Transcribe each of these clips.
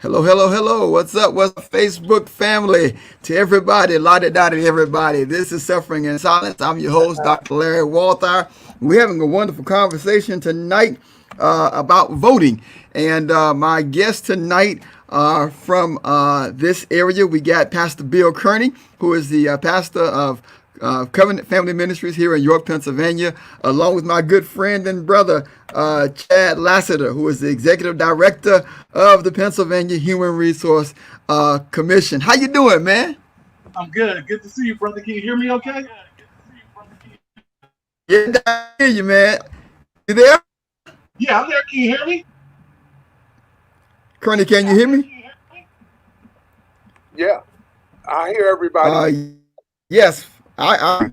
Hello, hello, hello. What's up? What's up, Facebook family? To everybody, lottie dottie, everybody. This is Suffering in Silence. I'm your host, Dr. Larry Walthour. We're having a wonderful conversation tonight about voting. And my guest tonight from this area, we got Pastor Bill Kearney, who is the pastor of Covenant Family Ministries here in York, Pennsylvania, along with my good friend and brother, Chad Lassiter, who is the executive director of the Pennsylvania Human Resource Commission. How you doing, man? I'm good. Good to see you, brother. Can you hear me okay? Yeah, I hear you, man. You there? Yeah, I'm there. Can you hear me? Kearney, can you hear me? Yeah, I hear everybody. Yes, I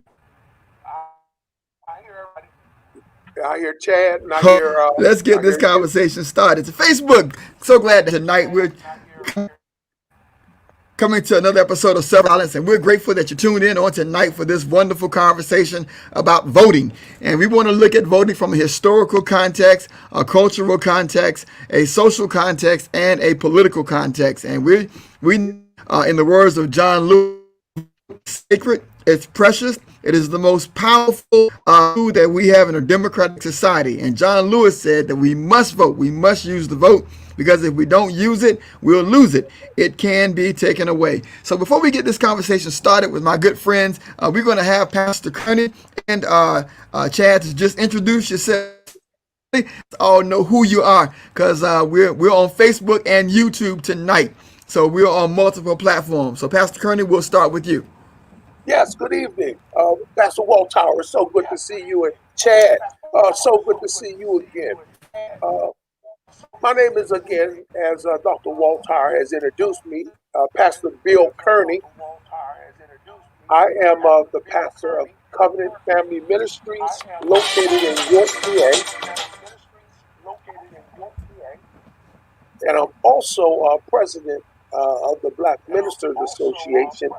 hear Chad, and I hear. Let's get this conversation started. To Facebook, so glad that tonight we're coming to another episode of Silence, and we're grateful that you tuned in on tonight for this wonderful conversation about voting. And we want to look at voting from a historical context, a cultural context, a social context, and a political context. And we in the words of John Lewis, sacred, it's precious, it is the most powerful tool that we have in a democratic society. And John Lewis said that we must vote, we must use the vote, because if we don't use it, we'll lose it. It can be taken away. So before we get this conversation started with my good friends, we're going to have Pastor Kearney and Chad to just introduce yourself. All know who you are, because we're on Facebook and YouTube tonight. So we're on multiple platforms. So Pastor Kearney, we'll start with you. Yes, good evening. Pastor Walthour, it's so good to see you. And Chad, so good to see you again. My name is, again, as Dr. Walthour has introduced me, Pastor Bill Kearney. I am the pastor of Covenant Family Ministries located in York, PA. And I'm also president of the Black Ministers Association,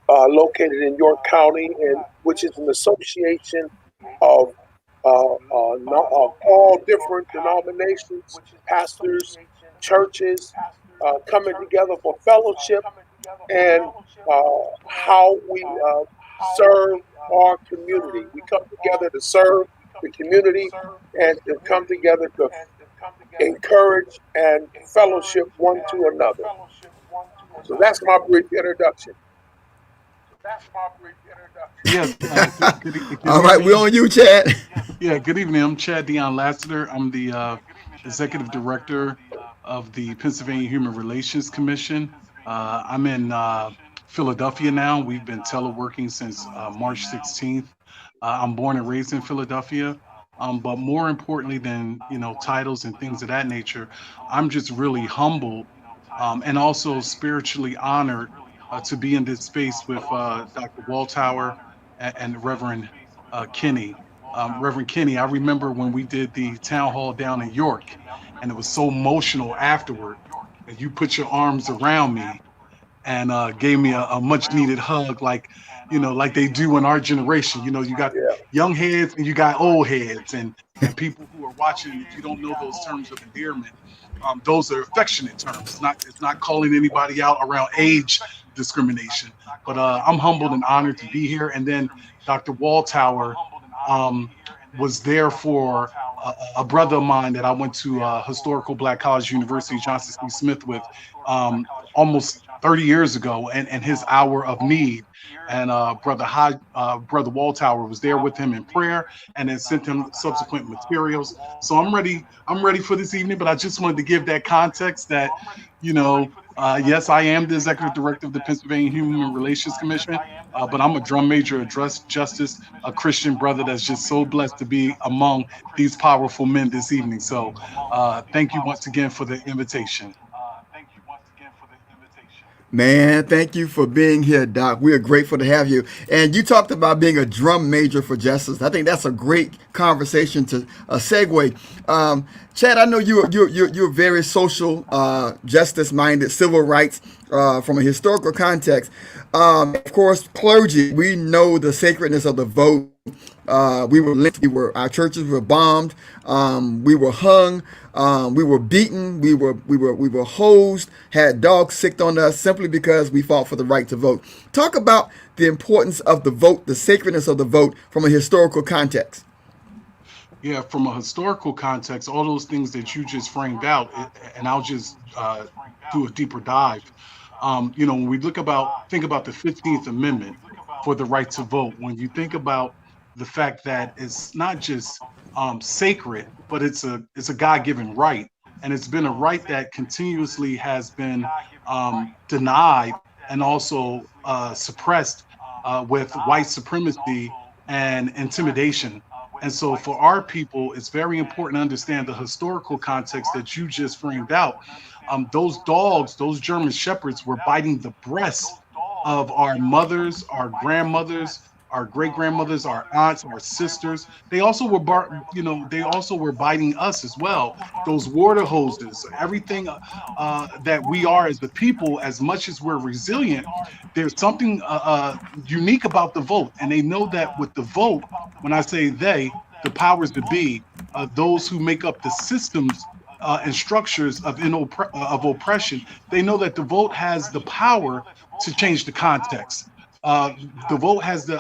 located in York County, and which is an association of all different denominations, pastors, churches, coming together for fellowship and how we serve our community. We come together to serve the community and to come together to encourage and fellowship one to another. So that's my brief introduction. Yes. Good All right, we're on you, Chad. Yeah, good evening. I'm Chad Dion Lassiter. I'm the executive director of the Pennsylvania Human Relations Commission. I'm in Philadelphia now. We've been teleworking since March 16th. I'm born and raised in Philadelphia. But more importantly than, titles and things of that nature, I'm just really humbled and also spiritually honored to be in this space with Dr. Walthour and Reverend Kinney. Reverend Kinney, I remember when we did the town hall down in York, and it was so emotional afterward. And you put your arms around me and gave me a much needed hug, like they do in our generation. You got young heads and you got old heads, and people who are watching, if you don't know those terms of endearment, those are affectionate terms. It's not calling anybody out around age discrimination. But I'm humbled and honored to be here. And then Dr. Walthour was there for a brother of mine that I went to Historical Black College University, Johnson C. Smith, with almost 30 years ago, and his hour of need. And Brother Walthour was there with him in prayer, and then sent him subsequent materials. So I'm ready for this evening, but I just wanted to give that context that, yes, I am the executive director of the Pennsylvania Human Relations Commission, but I'm a drum major at Justice, a Christian brother that's just so blessed to be among these powerful men this evening. So thank you once again for the invitation. Man, thank you for being here, Doc. We are grateful to have you. And you talked about being a drum major for justice. I think that's a great conversation to segue. Chad, I know you're very social, justice-minded, civil rights from a historical context. Of course, clergy, we know the sacredness of the vote. we were lynched, our churches were bombed, we were hung, we were beaten, we were hosed, had dogs sicked on us simply because we fought for the right to vote. Talk about the importance of the vote, the sacredness of the vote from a historical context. Yeah, from a historical context, all those things that you just framed out, and I'll just do a deeper dive. When we think about the 15th Amendment for the right to vote, when you think about the fact that it's not just sacred, but it's a God-given right, and it's been a right that continuously has been denied and also suppressed with white supremacy and intimidation. And so for our people, it's very important to understand the historical context that you just framed out. Those dogs, those German shepherds, were biting the breasts of our mothers, our grandmothers, our great grandmothers, our aunts, our sisters. They also they also were biting us as well. Those water hoses, everything that we are as the people, as much as we're resilient, there's something unique about the vote. And they know that with the vote, when I say they, the powers to be, those who make up the systems and structures of oppression, they know that the vote has the power to change the context. The vote has the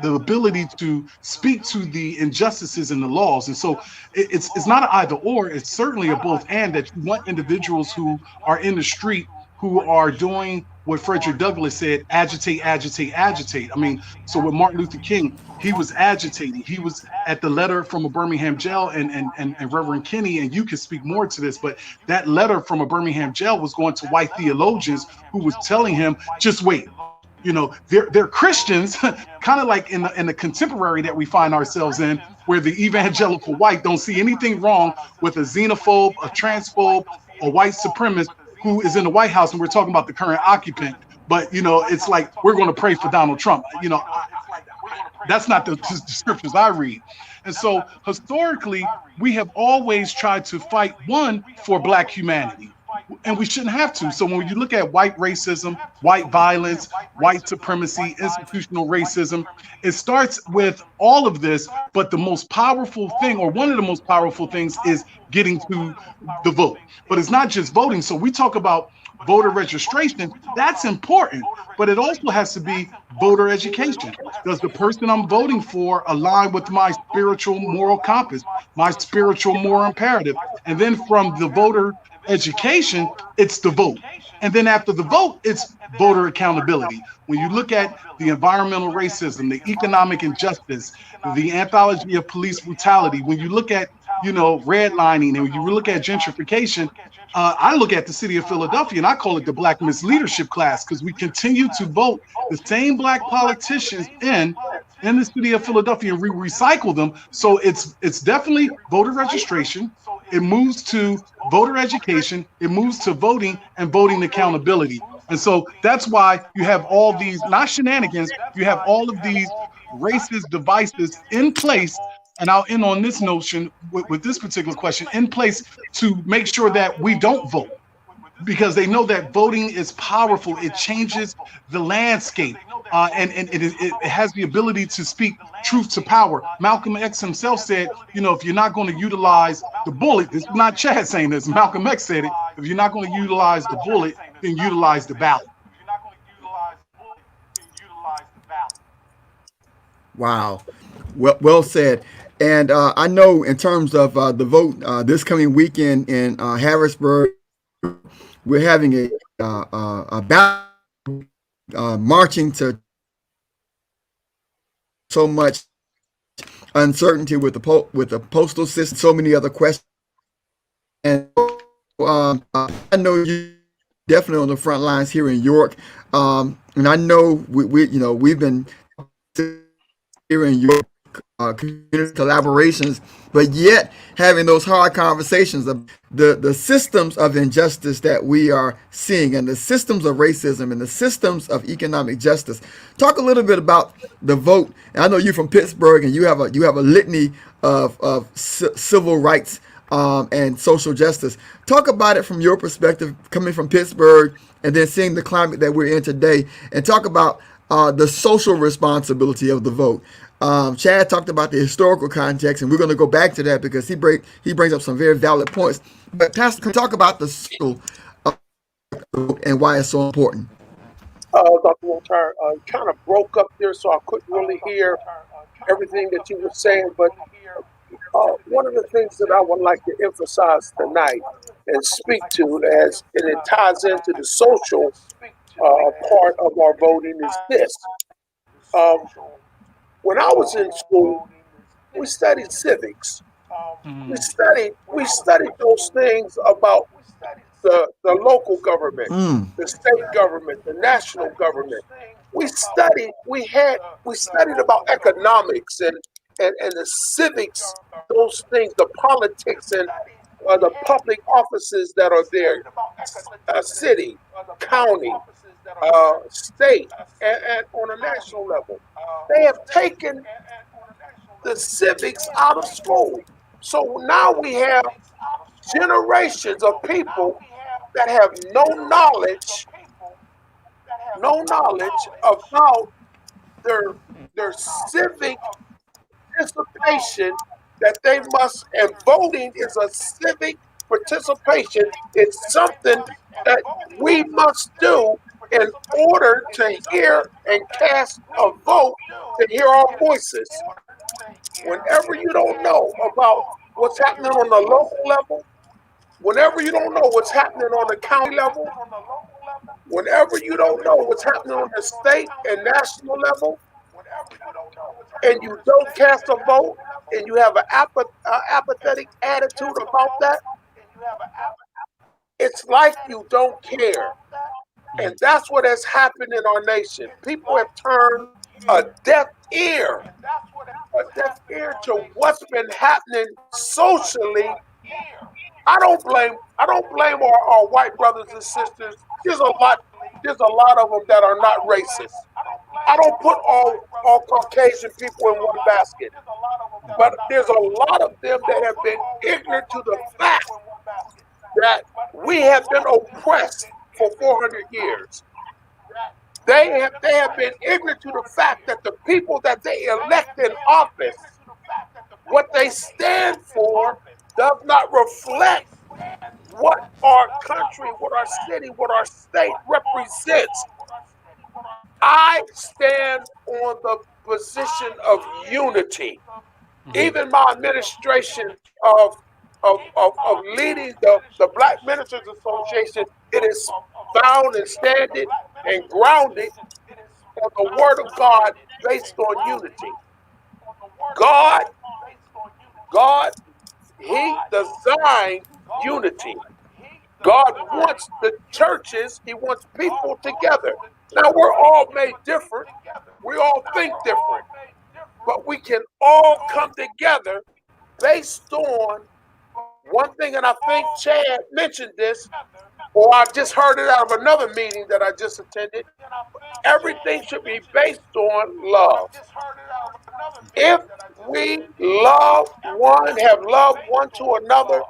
ability to speak to the injustices in the laws, and so it's not an either or. It's certainly a both and. That you want individuals who are in the street who are doing what Frederick Douglass said: agitate, agitate, agitate. I mean, so with Martin Luther King, he was agitating. He was at the letter from a Birmingham jail, and Reverend Kinney, and you can speak more to this, but that letter from a Birmingham jail was going to white theologians who was telling him, just wait. They're Christians, kind of like in the contemporary that we find ourselves in, where the evangelical white don't see anything wrong with a xenophobe, a transphobe, a white supremacist who is in the White House, and we're talking about the current occupant. But it's like we're going to pray for Donald Trump. That's not the scriptures I read. And so historically, we have always tried to fight, one, for Black humanity. And we shouldn't have to. So when you look at white racism, white violence, white supremacy, institutional racism, it starts with all of this. But the most powerful thing, or one of the most powerful things, is getting to the vote. But it's not just voting. So we talk about voter registration. That's important. But it also has to be voter education. Does the person I'm voting for align with my spiritual moral compass, my spiritual moral imperative? And then from the voter education, it's the vote. And then after the vote, it's voter accountability. When you look at the environmental racism, the economic injustice, the anthology of police brutality, when you look at, redlining, and when you look at gentrification, I look at the city of Philadelphia and I call it the Black misleadership class, because we continue to vote the same Black politicians in the city of Philadelphia, and we recycle them. So it's definitely voter registration. It moves to voter education. It moves to voting and voting accountability. And so that's why you have all these, not shenanigans, you have all of these racist devices in place. And I'll end on this notion with this particular question, in place to make sure that we don't vote, because they know that voting is powerful. It changes the landscape, and it has the ability to speak truth to power. Malcolm X himself said, if you're not going to utilize the bullet, this is not Chad saying this, Malcolm X said it, if you're not going to utilize the bullet, then utilize the ballot. Wow. Well said. And I know in terms of the vote this coming weekend in Harrisburg, we're having a ballot marching to so much uncertainty with the postal system, so many other questions. And I know you definitely on the front lines here in York, and I know we've been here in York. Community collaborations, but yet having those hard conversations of the systems of injustice that we are seeing, and the systems of racism, and the systems of economic justice. Talk a little bit about the vote. And I know you're from Pittsburgh, and you have a litany of civil rights and social justice. Talk about it from your perspective, coming from Pittsburgh, and then seeing the climate that we're in today, and talk about the social responsibility of the vote. Chad talked about the historical context, and we're going to go back to that because he brings up some very valid points. But Pastor, can you talk about the circle of vote and why it's so important? Dr. Walthour, kind of broke up there, so I couldn't really hear everything that you were saying. But one of the things that I would like to emphasize tonight and speak to, as and it ties into the social part of our voting, is this. When I was in school, we studied civics. We studied those things about the local government, the state government, the national government. We studied about economics and the civics, those things, the politics and the public offices that are there, city, county, state, and on a national level. They have taken the civics out of school. So now we have generations of people that have no knowledge about their civic participation that they must, and voting is a civic participation. It's something that we must do in order to hear and cast a vote, to hear our voices. Whenever you don't know about what's happening on the local level, whenever you don't know what's happening on the county level, whenever you don't know what's happening on the state and national level, and you don't cast a vote, and you have an apathetic attitude about that, it's like you don't care. And that's what has happened in our nation. People have turned a deaf ear to what's been happening socially. I don't blame our white brothers and sisters. There's a lot of them that are not racist. I don't put all Caucasian people in one basket. But there's a lot of them that have been ignorant to the fact that we have been oppressed for 400 years. They have been ignorant to the fact that the people that they elect in office, what they stand for, does not reflect what our country, what our city, what our state represents. I stand on the position of unity. Even my administration of leading the Black Ministers Association, it is bound and standing and grounded on the Word of God based on unity. God, He designed unity. God wants the churches, He wants people together. Now, we're all made different. We all think different. But we can all come together based on one thing, and I think Chad mentioned this, or I just heard it out of another meeting that I just attended. Everything should be based on love. If we love one, have love one to another,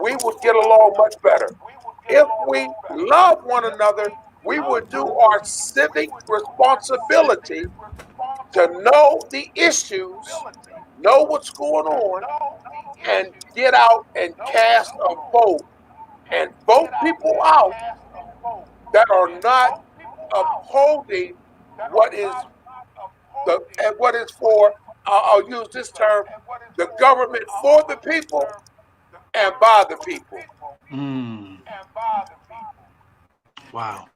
we would get along much better. If we love one another, we would do our civic responsibility to know the issues, know what's going on, and get out and cast a vote and vote people out that are not upholding what is for, I'll use this term, the government for the people and by the people. Wow.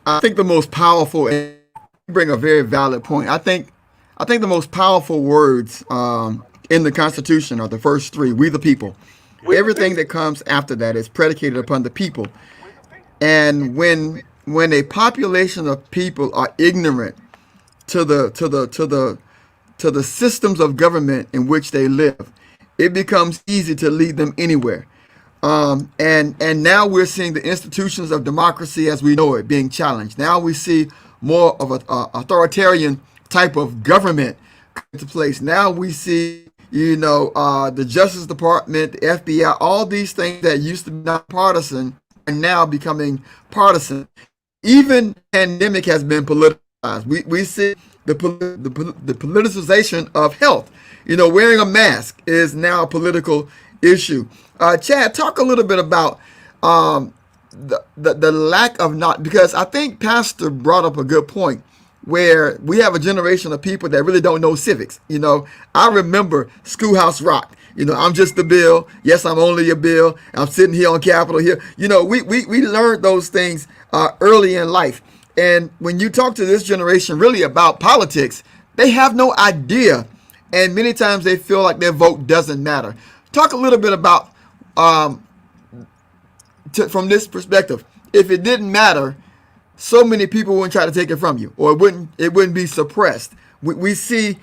I think the most powerful, and you bring a very valid point. I think the most powerful words in the Constitution are the first three: "We the people." Everything that comes after that is predicated upon the people. And when a population of people are ignorant to the systems of government in which they live, it becomes easy to lead them anywhere. And now we're seeing the institutions of democracy as we know it being challenged. Now we see more of an authoritarian type of government come into place. Now we see, the Justice Department, the FBI, all these things that used to be not partisan are now becoming partisan. Even pandemic has been politicized. We see the politicization of health. Wearing a mask is now a political issue. Chad, talk a little bit about the lack of not, because I think Pastor brought up a good point where we have a generation of people that really don't know civics. I remember Schoolhouse Rock. I'm just a bill. Yes, I'm only a bill. I'm sitting here on Capitol Hill. We learned those things early in life. And when you talk to this generation really about politics, they have no idea. And many times they feel like their vote doesn't matter. Talk a little bit about, from this perspective, if it didn't matter, so many people wouldn't try to take it from you, or it wouldn't be suppressed. We see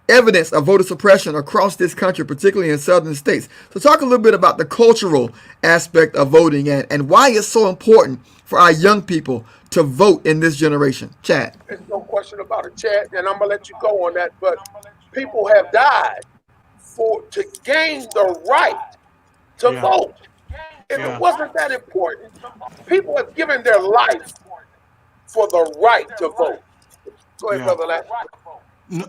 evidence of voter suppression across this country, particularly in southern states. So talk a little bit about the cultural aspect of voting and why it's so important for our young people to vote in this generation. Chad. There's no question about it, Chad, and I'm going to let you go on that, but people have died to gain the right to vote. If it wasn't that important, people have given their life for the right to vote. Go ahead, Brother Lashley.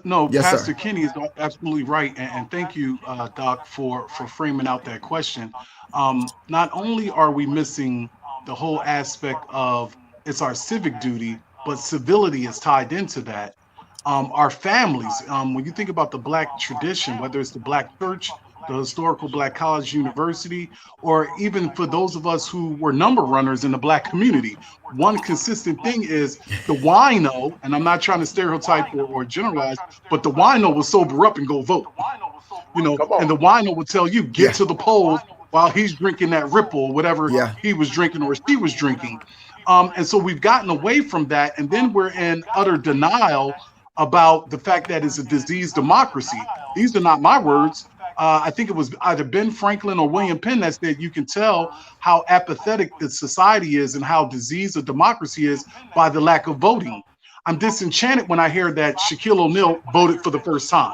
No, Yes, Pastor sir. Kenny is absolutely right, and thank you, Doc, for framing out that question. Not only are we missing the whole aspect of it's our civic duty, but civility is tied into that. Our families, when you think about the Black tradition, whether it's the Black church, the historical Black college university, or even for those of us who were number runners in the Black community, one consistent thing is the wino, and I'm not trying to stereotype or generalize, but the wino will sober up and go vote. And the wino will tell you, get to the polls while he's drinking that Ripple or whatever he was drinking or she was drinking. And so we've gotten away from that, and then we're in utter denial about the fact that it's a diseased democracy. These are not my words. I think it was either Ben Franklin or William Penn that said you can tell how apathetic the society is and how diseased a democracy is by the lack of voting. I'm disenchanted when I hear that Shaquille O'Neal voted for the first time.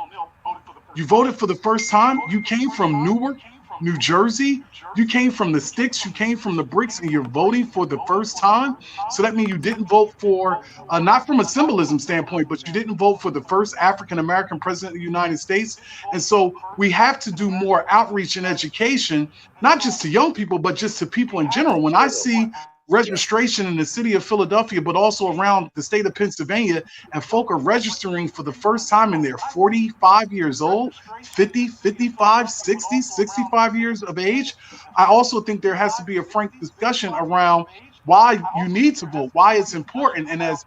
You voted for the first time? You came from Newark, New Jersey? You came from the sticks, you came from the bricks, and you're voting for the first time? So that means you didn't vote for, not from a symbolism standpoint, but you didn't vote for the first African-American president of the United States. And so we have to do more outreach and education, not just to young people, but just to people in general. When I see registration in the city of Philadelphia, but also around the state of Pennsylvania, and folk are registering for the first time and they're 45 years old, 50, 55, 60, 65 years of age. I also think there has to be a frank discussion around why you need to vote, why it's important. And as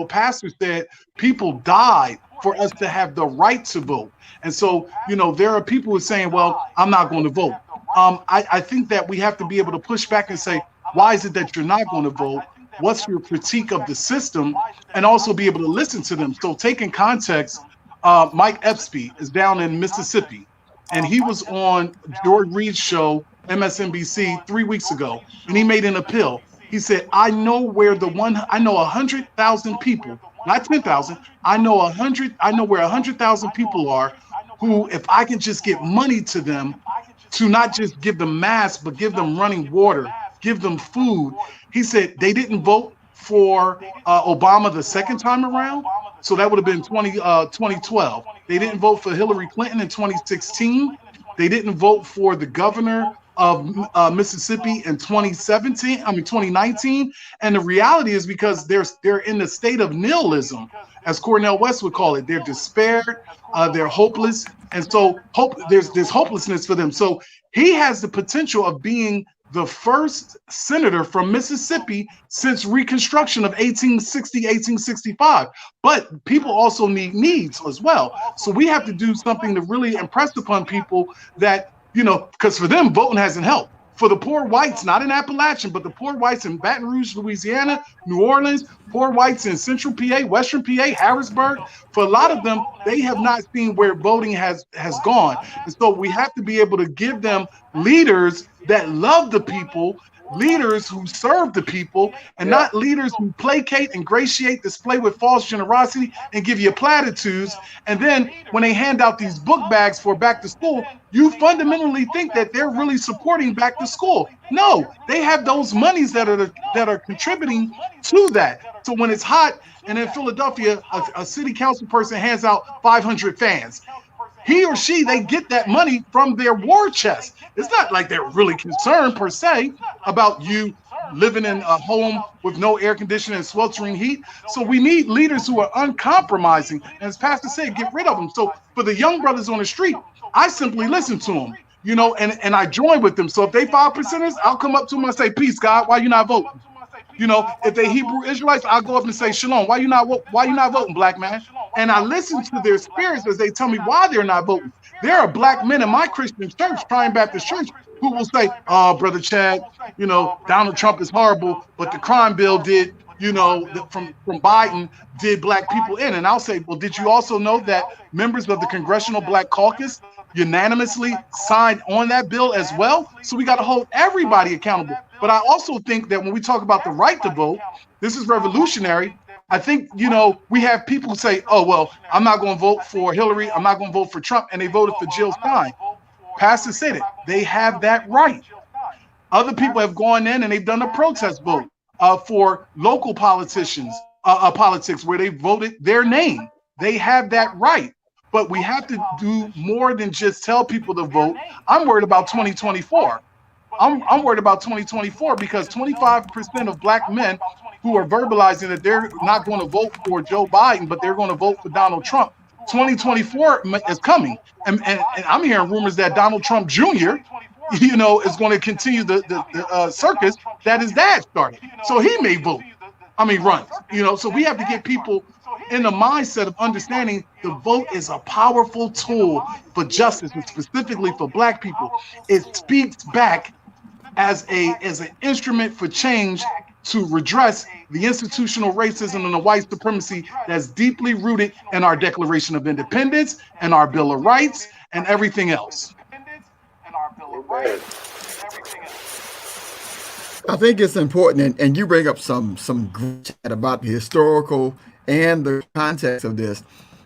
Pastor said, people died for us to have the right to vote. And so, there are people who are saying, well, I'm not going to vote. I think that we have to be able to push back and say, why is it that you're not going to vote? What's your critique of the system? And also be able to listen to them. So taking context, Mike Epstein is down in Mississippi, and he was on George Reed's show, MSNBC, 3 weeks ago, and he made an appeal. He said, I know where 100,000 people, not 10,000, I know where 100,000 people are who, if I can just get money to them, to not just give them masks, but give them running water, give them food. He said they didn't vote for Obama the second time around. So that would have been 2012. They didn't vote for Hillary Clinton in 2016. They didn't vote for the governor of Mississippi in 2019. And the reality is because they're in the state of nihilism, as Cornel West would call it. They're despaired, they're hopeless. And so there's hopelessness for them. So he has the potential of being the first senator from Mississippi since Reconstruction of 1860, 1865. But people also need needs as well. So we have to do something to really impress upon people that, because for them, voting hasn't helped. For the poor whites, not in Appalachian, but the poor whites in Baton Rouge, Louisiana, New Orleans, poor whites in Central PA, Western PA, Harrisburg, for a lot of them, they have not seen where voting has gone. And so we have to be able to give them leaders that love the people, leaders who serve the people, and not leaders who placate, ingratiate, display with false generosity, and give you platitudes. And then when they hand out these book bags for back to school, you fundamentally think that they're really supporting back to school. No, they have those monies that are contributing to that. So when it's hot, and in Philadelphia, a city council person hands out 500 fans, he or she, they get that money from their war chest. It's not like they're really concerned per se about you living in a home with no air conditioning and sweltering heat. So we need leaders who are uncompromising. And as Pastor said, get rid of them. So for the young brothers on the street, I simply listen to them, and I join with them. So if they 5%ers, I'll come up to them and say, peace, God, why you not voting? If they Hebrew Israelites, I'll go up and say, Shalom, why you not voting, black man? And I listen to their spirits as they tell me why they're not voting. There are black men in my Christian church, Trine Baptist Church, who will say, oh, Brother Chad, Donald Trump is horrible, but the crime bill did, from Biden did black people in. And I'll say, well, did you also know that members of the Congressional Black Caucus unanimously signed on that bill as well? So we got to hold everybody accountable. But I also think that when we talk about the right to vote, this is revolutionary. I think, we have people say, oh, well, I'm not going to vote for Hillary. I'm not going to vote for Trump. And they voted for Jill Stein. Pastor said it. They have that right. Other people have gone in and they've done a protest vote for local politicians, politics where they voted their name. They have that right. But we have to do more than just tell people to vote. I'm worried about 2024. I'm worried about 2024 because 25% of black men who are verbalizing that they're not going to vote for Joe Biden, but they're going to vote for Donald Trump. 2024 is coming. And I'm hearing rumors that Donald Trump Jr., is going to continue the circus that his dad started. So he may run. So we have to get people in the mindset of understanding the vote is a powerful tool for justice, and specifically for black people. It speaks back as an instrument for change to redress the institutional racism and the white supremacy that's deeply rooted in our Declaration of Independence and our Bill of Rights and everything else. I think it's important, and you bring up some great chat about the historical and the context of this,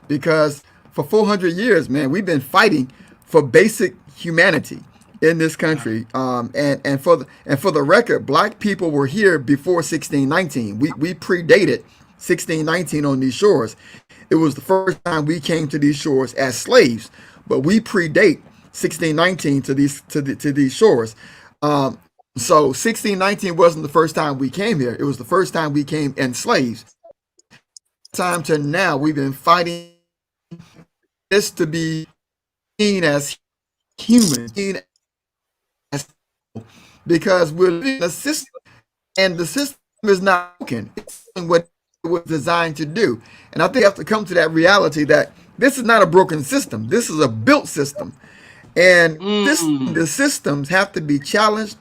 because for 400 years, man, we've been fighting for basic humanity in this country. And for the record, black people were here before 1619. We predated 1619 on these shores. It was the first time we came to these shores as slaves, but we predate 1619 to these shores. So 1619 wasn't the first time we came here. It was the first time we came enslaved. Time to now, we've been fighting this to be seen as human, because we're in a system, and the system is not broken. It's doing what it was designed to do. And I think we have to come to that reality that this is not a broken system. This is a built system. And the systems have to be challenged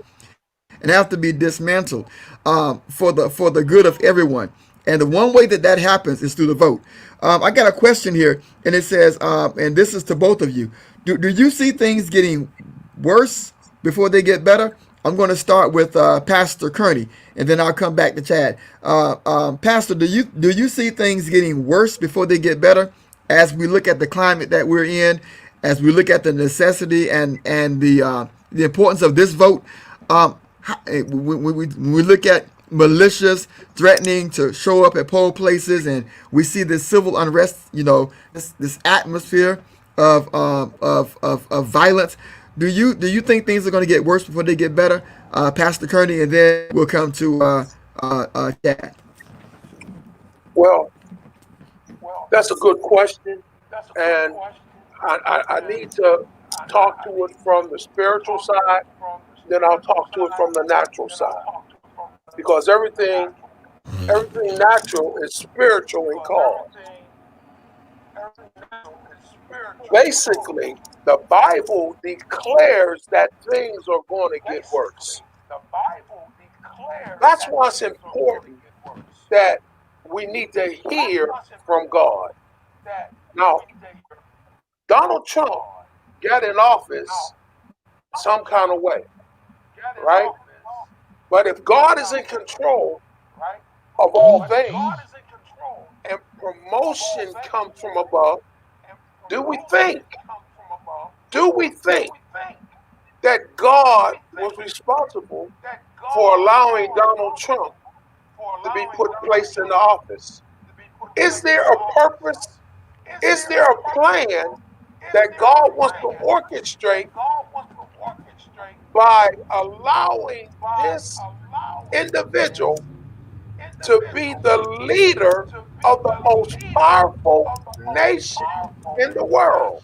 and have to be dismantled for the good of everyone. And the one way that happens is through the vote. I got a question here, and it says, and this is to both of you. Do you see things getting worse before they get better? I'm going to start with Pastor Kearney, and then I'll come back to Chad. Pastor, do you see things getting worse before they get better as we look at the climate that we're in, as we look at the necessity and the importance of this vote? When we look at militias threatening to show up at poll places, and we see this civil unrest, this atmosphere of violence. Do you think things are going to get worse before they get better, Pastor Kearney, and then we'll come to Chad? Well, that's a good question, and I need to talk to it from the spiritual side, then I'll talk to it from the natural side, because everything natural is spiritual in cause. Basically, the Bible declares that things are going to get worse. That's why it's important that we need to hear from God. Now, Donald Trump got in office some kind of way, right? But if God is in control of all things and promotion comes from above, do we think that God was responsible for allowing Donald Trump to be placed in the office? Is there a purpose? Is there a plan that God wants to orchestrate by allowing this individual to be the leader of the most powerful nation in the world?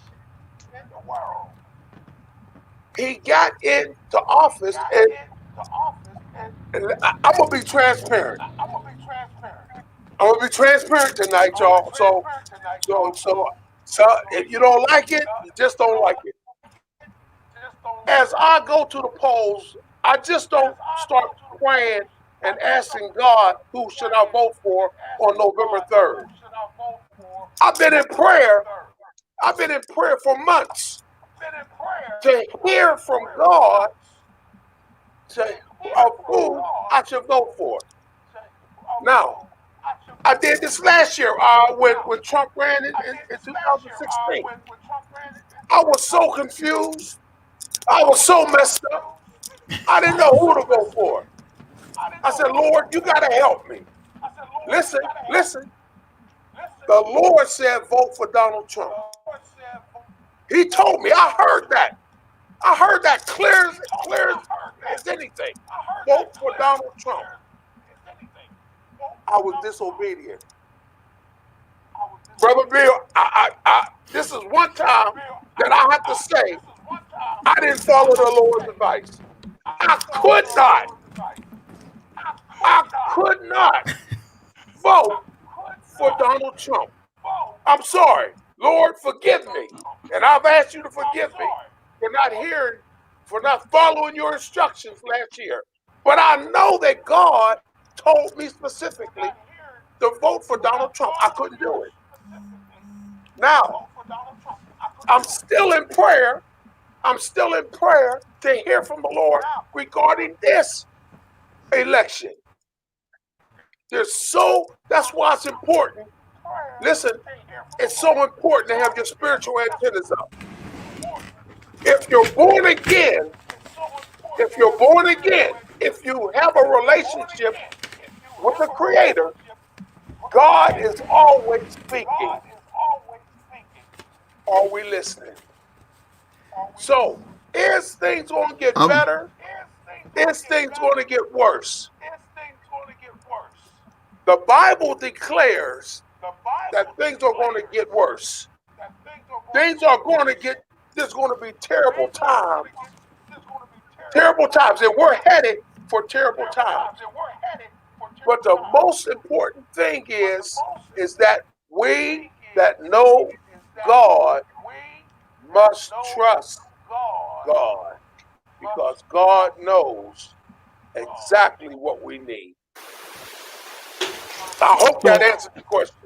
He got into office, and I'm gonna be transparent. I'm gonna be transparent tonight, y'all. So if you don't like it, you just don't like it. As I go to the polls, I just don't start praying and asking God, who should I vote for on November 3rd? I've been in prayer for months to hear from God of who I should vote for. Now, I did this last year when Trump ran in 2016. I was so confused. I was so messed up. I didn't know who to vote for. I said, Lord, you got to help me. Listen. The Lord said, vote for Donald Trump. He told me. I heard that. Clear as anything. Vote for Donald Trump. I was disobedient. Brother Bill, this is one time that I have to say I didn't follow the Lord's advice. I could not vote for Donald Trump. I'm sorry. Lord, forgive me. And I've asked you to forgive me for not following your instructions last year. But I know that God told me specifically to vote for Donald Trump. I couldn't do it. Now, I'm still in prayer. To hear from the Lord regarding this election. That's why it's important. Listen, it's so important to have your spiritual antennas up. If you're born again, if you have a relationship with the Creator, God is always speaking. Are we listening? So, is things going to get better? Is things going to get worse? The Bible declares that things are going to get worse. There's going to be terrible times. And we're headed for terrible times. But the most important thing is that we that know God must trust God, because God knows exactly what we need. I hope that answers the question.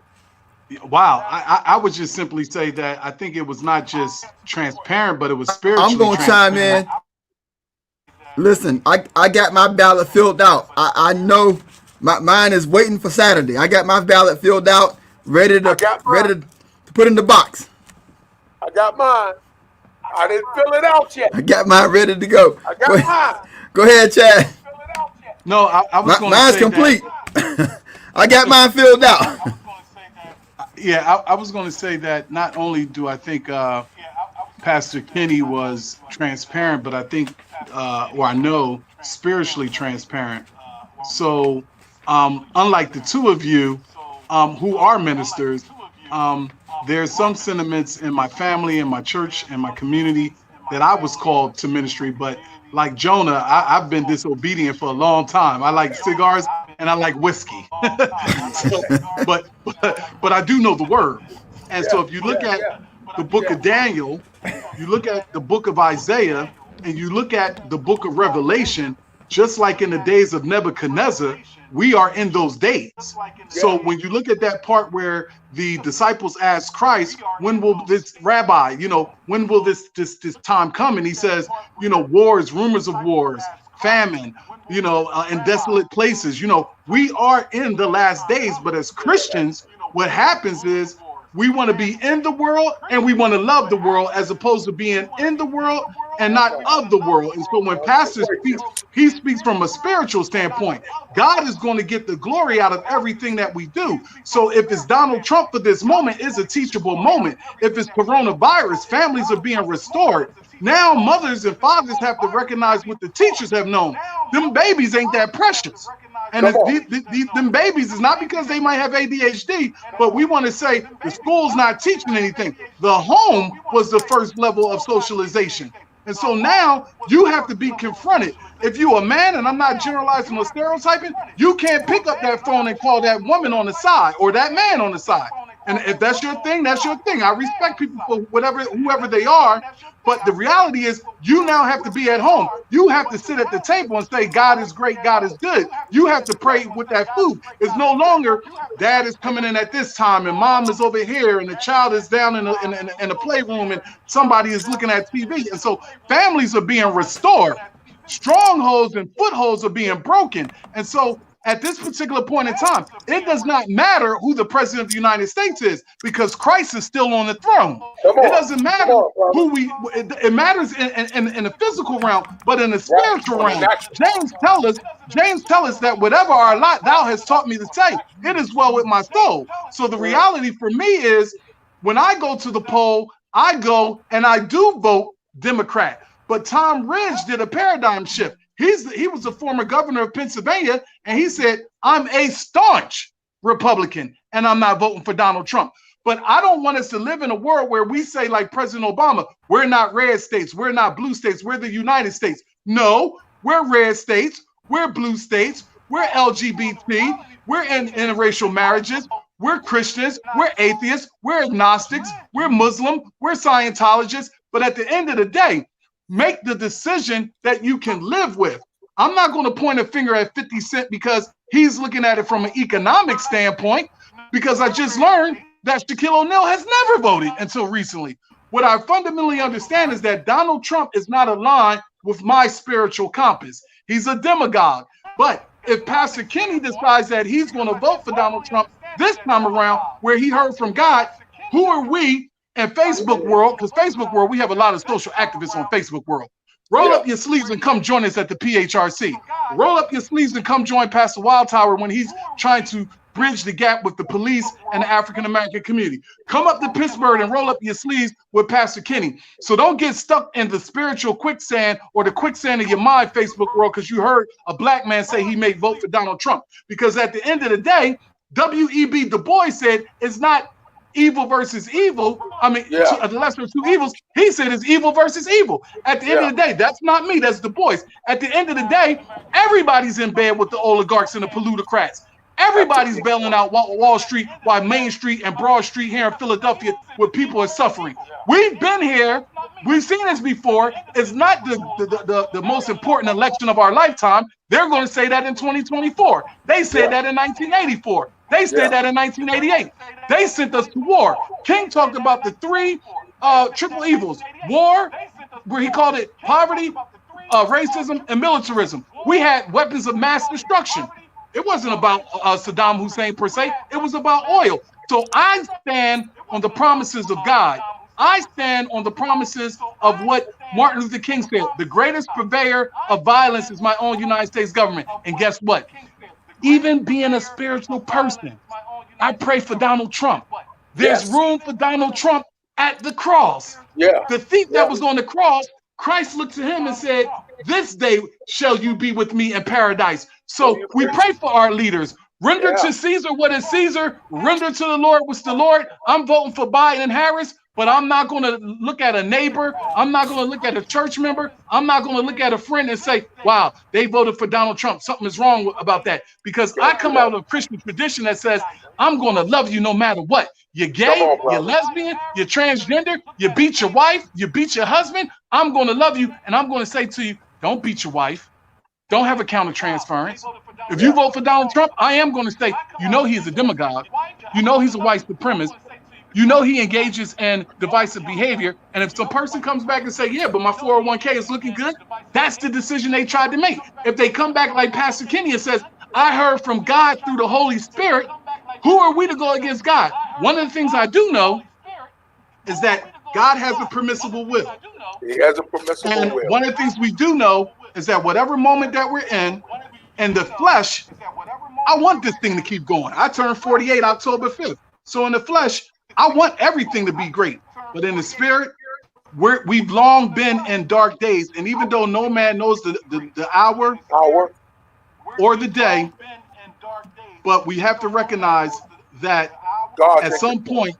Wow. I would just simply say that I think it was not just transparent, but it was spiritually I'm going to chime in. Listen, I got my ballot filled out. I know mine is waiting for Saturday. I got my ballot filled out, ready to put in the box. I got mine. I didn't fill it out yet. I got mine ready to go. I got mine. Go ahead, Chad. No, I was going to say mine's complete. I got mine filled out. Yeah, I was going to say that not only do I think Pastor Kenny was transparent, but I think, or I know, spiritually transparent. So, unlike the two of you who are ministers, there's some sentiments in my family, in my church, and my community that I was called to ministry. But like Jonah, I've been disobedient for a long time. I like cigars and I like whiskey. but I do know the word. And so if you look at the book of Daniel, you look at the book of Isaiah, and you look at the book of Revelation, just like in the days of Nebuchadnezzar, we are in those days. So when you look at that part where the disciples asked Christ, when will this rabbi, when will this time come? And he says, wars, rumors of wars, famine, in desolate places. We are in the last days, but as Christians, what happens is We want to be in the world and we want to love the world, as opposed to being in the world and not of the world. And so when Pastor speaks, he speaks from a spiritual standpoint. God is going to get the glory out of everything that we do. So if it's Donald Trump for this moment, it's a teachable moment. If it's coronavirus, families are being restored. Now mothers and fathers have to recognize what the teachers have known. Them babies ain't that precious. And them babies is not because they might have ADHD, but we want to say the school's not teaching anything. The home was the first level of socialization. And so now you have to be confronted. If you're a man, and I'm not generalizing or stereotyping, you can't pick up that phone and call that woman on the side or that man on the side. And if that's your thing, that's your thing. I respect people for whoever they are. But the reality is you now have to be at home. You have to sit at the table and say, God is great, God is good. You have to pray with that food. It's no longer dad is coming in at this time and mom is over here and the child is down in a playroom and somebody is looking at TV. And so families are being restored. Strongholds and footholds are being broken. And so at this particular point in time, it does not matter who the president of the United States is, because Christ is still on the throne. It doesn't matter who it matters in the physical realm, but in the spiritual realm. James tell us that whatever our lot thou hast taught me to say, it is well with my soul. So the reality for me is when I go to the poll, I go and I do vote Democrat. But Tom Ridge did a paradigm shift. He was a former governor of Pennsylvania, and he said, I'm a staunch Republican, and I'm not voting for Donald Trump. But I don't want us to live in a world where we say, like President Obama, we're not red states, we're not blue states, we're the United States. No, we're red states, we're blue states, we're LGBT, we're in interracial marriages, we're Christians, we're atheists, we're agnostics, we're Muslim, we're Scientologists. But at the end of the day, make the decision that you can live with. I'm not going to point a finger at 50 Cent because he's looking at it from an economic standpoint, because I just learned that Shaquille O'Neal has never voted until recently. What I fundamentally understand is that Donald Trump is not aligned with my spiritual compass. He's a demagogue. But if Pastor Kenny decides that he's going to vote for Donald Trump this time around, where he heard from God, who are we? And Facebook world, because Facebook world, we have a lot of social activists on Facebook world. Roll up your sleeves and come join us at the PHRC. Roll up your sleeves and come join Pastor Walthour when he's trying to bridge the gap with the police and the African-American community. Come up to Pittsburgh and roll up your sleeves with Pastor Kenny. So don't get stuck in the spiritual quicksand or the quicksand of your mind, Facebook world, because you heard a black man say he may vote for Donald Trump. Because at the end of the day, W.E.B. Du Bois said it's not evil versus evil. I mean, the lesser of two evils. He said it's evil versus evil. At the end of the day, that's not me. That's Du Bois. At the end of the day, everybody's in bed with the oligarchs and the plutocrats. Everybody's bailing out Wall Street while Main Street and Broad Street here in Philadelphia, where people are suffering. We've been here. We've seen this before. It's not the most important election of our lifetime. They're going to say that in 2024. They said that in 1984. They said that in 1988. They sent us to war. King talked about the three triple evils: war, where he called it poverty, racism, and militarism. We had weapons of mass destruction. It wasn't about Saddam Hussein per se. It was about oil. So I stand on the promises of God. I stand on the promises of what Martin Luther King said. The greatest purveyor of violence is my own United States government. And guess what? Even being a spiritual person, I pray for Donald Trump. There's room for Donald Trump at the cross. The thief that was on the cross, Christ looked to him and said, this day shall you be with me in paradise. So we pray for our leaders. Render to Caesar what is Caesar. Render to the Lord what's the Lord. I'm voting for Biden and Harris, but I'm not going to look at a neighbor. I'm not going to look at a church member. I'm not going to look at a friend and say, wow, they voted for Donald Trump. Something is wrong about that. Because I come out of a Christian tradition that says, I'm going to love you no matter what. You're gay, you're lesbian, you're transgender, you beat your wife, you beat your husband. I'm going to love you. And I'm going to say to you, don't beat your wife. Don't have a counter-transference. If you vote for Donald Trump, I am going to say, you know he's a demagogue. You know he's a white supremacist. You know he engages in divisive behavior. And if some person comes back and say, yeah, but my 401k is looking good, that's the decision they tried to make. If they come back like Pastor Kenny and says, I heard from God through the Holy Spirit, who are we to go against God? one of the things I do know is that God has a permissible will. He has a permissible And will. one of the things we do know is that whatever moment that we're in the flesh, I want this thing to keep going. I turned 48 October 5th. So in the flesh, I want everything to be great. But in the spirit, we've long been in dark days. And even though no man knows the hour or the day, but we have to recognize that at some point,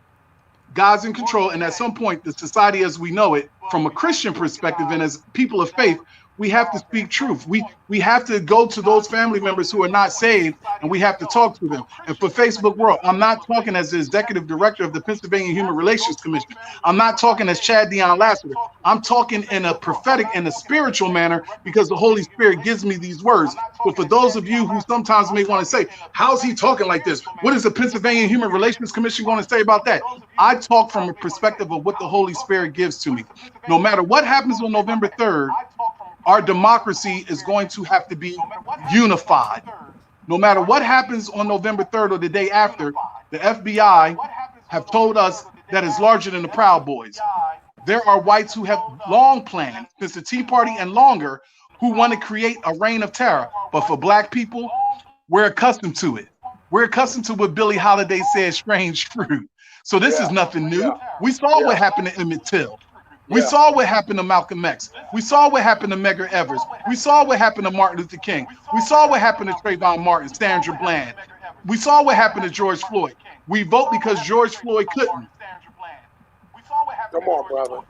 God's in control. And at some point, the society as we know it, from a Christian perspective and as people of faith, we have to speak truth. We have to go to those family members who are not saved, and we have to talk to them. And for Facebook World, I'm not talking as the executive director of the Pennsylvania Human Relations Commission. I'm not talking as Chad Dion Lassiter. I'm talking in a prophetic and a spiritual manner because the Holy Spirit gives me these words. But for those of you who sometimes may want to say, how's he talking like this? What is the Pennsylvania Human Relations Commission going to say about that? I talk from a perspective of what the Holy Spirit gives to me. No matter what happens on November 3rd, our democracy is going to have to be unified. No matter what happens on November 3rd or the day after, the FBI have told us that it's larger than the Proud Boys. There are whites who have long planned, since the Tea Party and longer, who want to create a reign of terror. But for black people, we're accustomed to it. We're accustomed to what Billie Holiday said, strange fruit. So this is nothing new. We saw what happened to Emmett Till. We saw what happened to Malcolm X. We saw what happened to Medgar Evers. We saw what happened to Martin Luther King. We saw what happened to Trayvon Martin, Sandra Bland. We saw what happened to George Floyd. We vote because George Floyd couldn't. Come on, brother.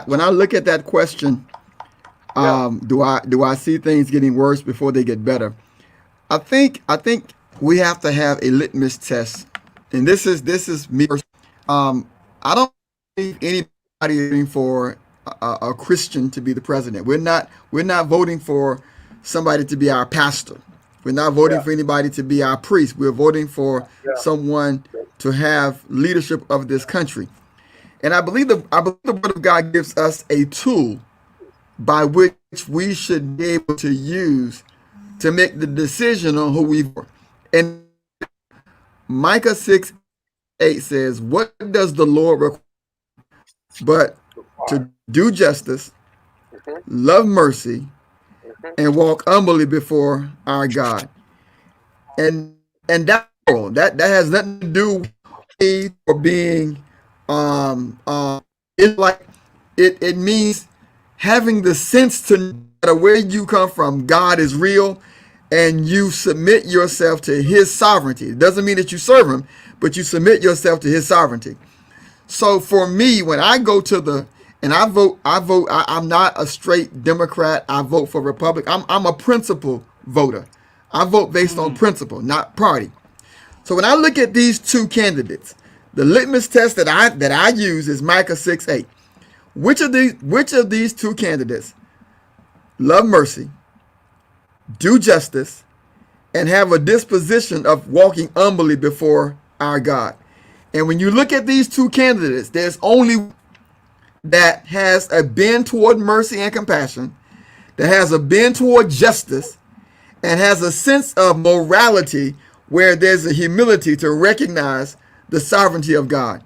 When I look at that question, do I see things getting worse before they get better? I think we have to have a litmus test, and this is me. I don't believe anybody is voting for a Christian to be the president. We're not voting for somebody to be our pastor. We're not voting for anybody to be our priest. We're voting for someone to have leadership of this country. And I believe the Word of God gives us a tool by which we should be able to use to make the decision on who we vote. And Micah 6:8 says, what does the Lord require but to do justice, love mercy, and walk humbly before our God? And that has nothing to do with or being it's like it means having the sense to know that where you come from, God is real, and you submit yourself to his sovereignty. It doesn't mean that you serve him, but you submit yourself to his sovereignty. So for me, when I go to I vote, I'm not a straight Democrat. I vote for Republican. I'm a principle voter. I vote based on principle, not party. So when I look at these two candidates, the litmus test that I use is Micah 6:8. Which of these two candidates love mercy, do justice, and have a disposition of walking humbly before our God? And when you look at these two candidates, there's only one that has a bend toward mercy and compassion, that has a bend toward justice, and has a sense of morality where there's a humility to recognize the sovereignty of God.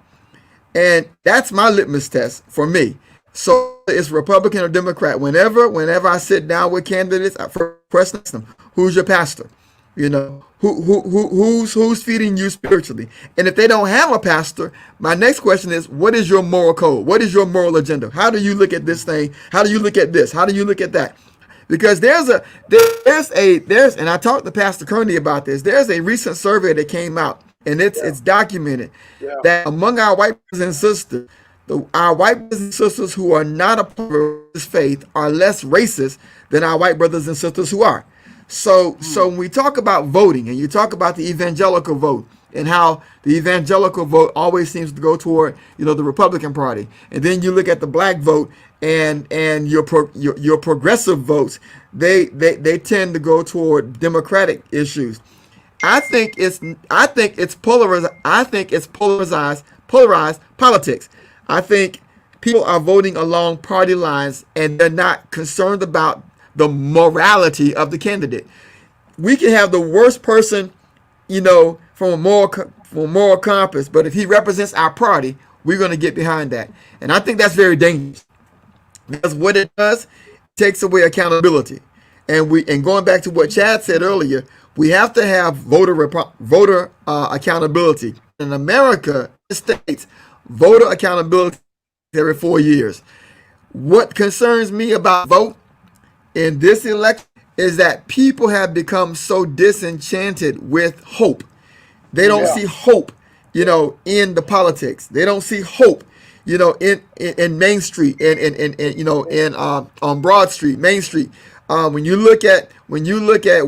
And that's my litmus test for me. So it's Republican or Democrat. Whenever I sit down with candidates, I first ask them, who's your pastor? You know, who's feeding you spiritually? And if they don't have a pastor, my next question is, what is your moral code? What is your moral agenda? How do you look at this thing? How do you look at this? How do you look at that? Because there's and I talked to Pastor Kearney about this. There's a recent survey that came out, and it's documented that among our white brothers and sisters, our white brothers and sisters who are not a part of this faith are less racist than our white brothers and sisters who are. So when we talk about voting, and you talk about the evangelical vote, and how the evangelical vote always seems to go toward, the Republican Party, and then you look at the black vote and your progressive votes, they tend to go toward Democratic issues. I think it's polarized politics. I think people are voting along party lines, and they're not concerned about the morality of the candidate. we can have the worst person, from a moral compass, but if he represents our party, we're going to get behind that. And I think that's very dangerous, because what it does, it takes away accountability. And going back to what Chad said earlier, we have to have voter accountability. In America, states voter accountability every 4 years. What concerns me about vote in this election is that people have become so disenchanted with hope. They don't see hope, in the politics. They don't see hope, in Main Street and on Broad Street, Main Street. When you look at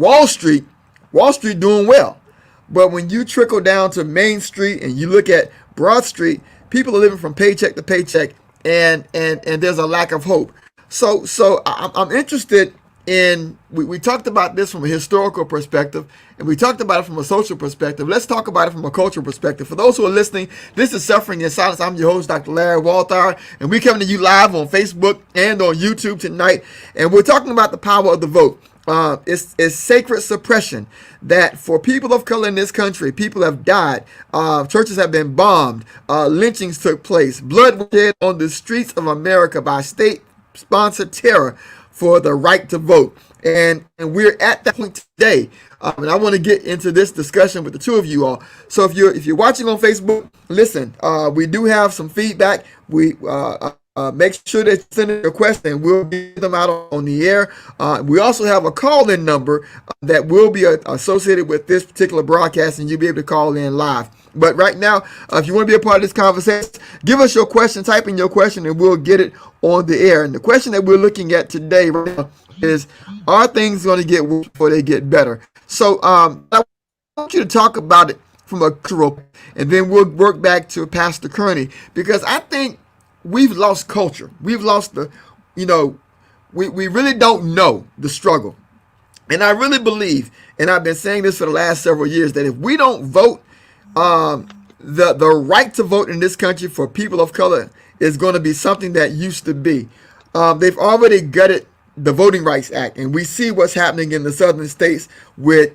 Wall Street doing well, but when you trickle down to Main Street and you look at Broad Street, people are living from paycheck to paycheck, and there's a lack of hope. So I'm interested in, we talked about this from a historical perspective, and we talked about it from a social perspective. Let's talk about it from a cultural perspective. For those who are listening, this is Suffering in Silence. I'm your host, Dr. Larry Walthour, and we're coming to you live on Facebook and on YouTube tonight, and we're talking about the power of the vote. It's sacred suppression that for people of color in this country, people have died, churches have been bombed, lynchings took place, blood was shed on the streets of America by state-sponsored terror for the right to vote. And we're at that point today. And I want to get into this discussion with the two of you all. So if you're watching on Facebook, listen, we do have some feedback. We make sure that you send in your question, and we'll get them out on the air. We also have a call-in number that will be associated with this particular broadcast, and you'll be able to call in live. But right now, if you want to be a part of this conversation, give us your question, type in your question, and we'll get it on the air. And the question that we're looking at today right now is, are things going to get worse before they get better? So I want you to talk about it from a cultural, and then we'll work back to Pastor Kearney, because I think we've lost culture. We've lost we really don't know the struggle. And I really believe, and I've been saying this for the last several years, that if we don't vote, the right to vote in this country for people of color is going to be something that used to be. They've already gutted the Voting Rights Act, and we see what's happening in the southern states with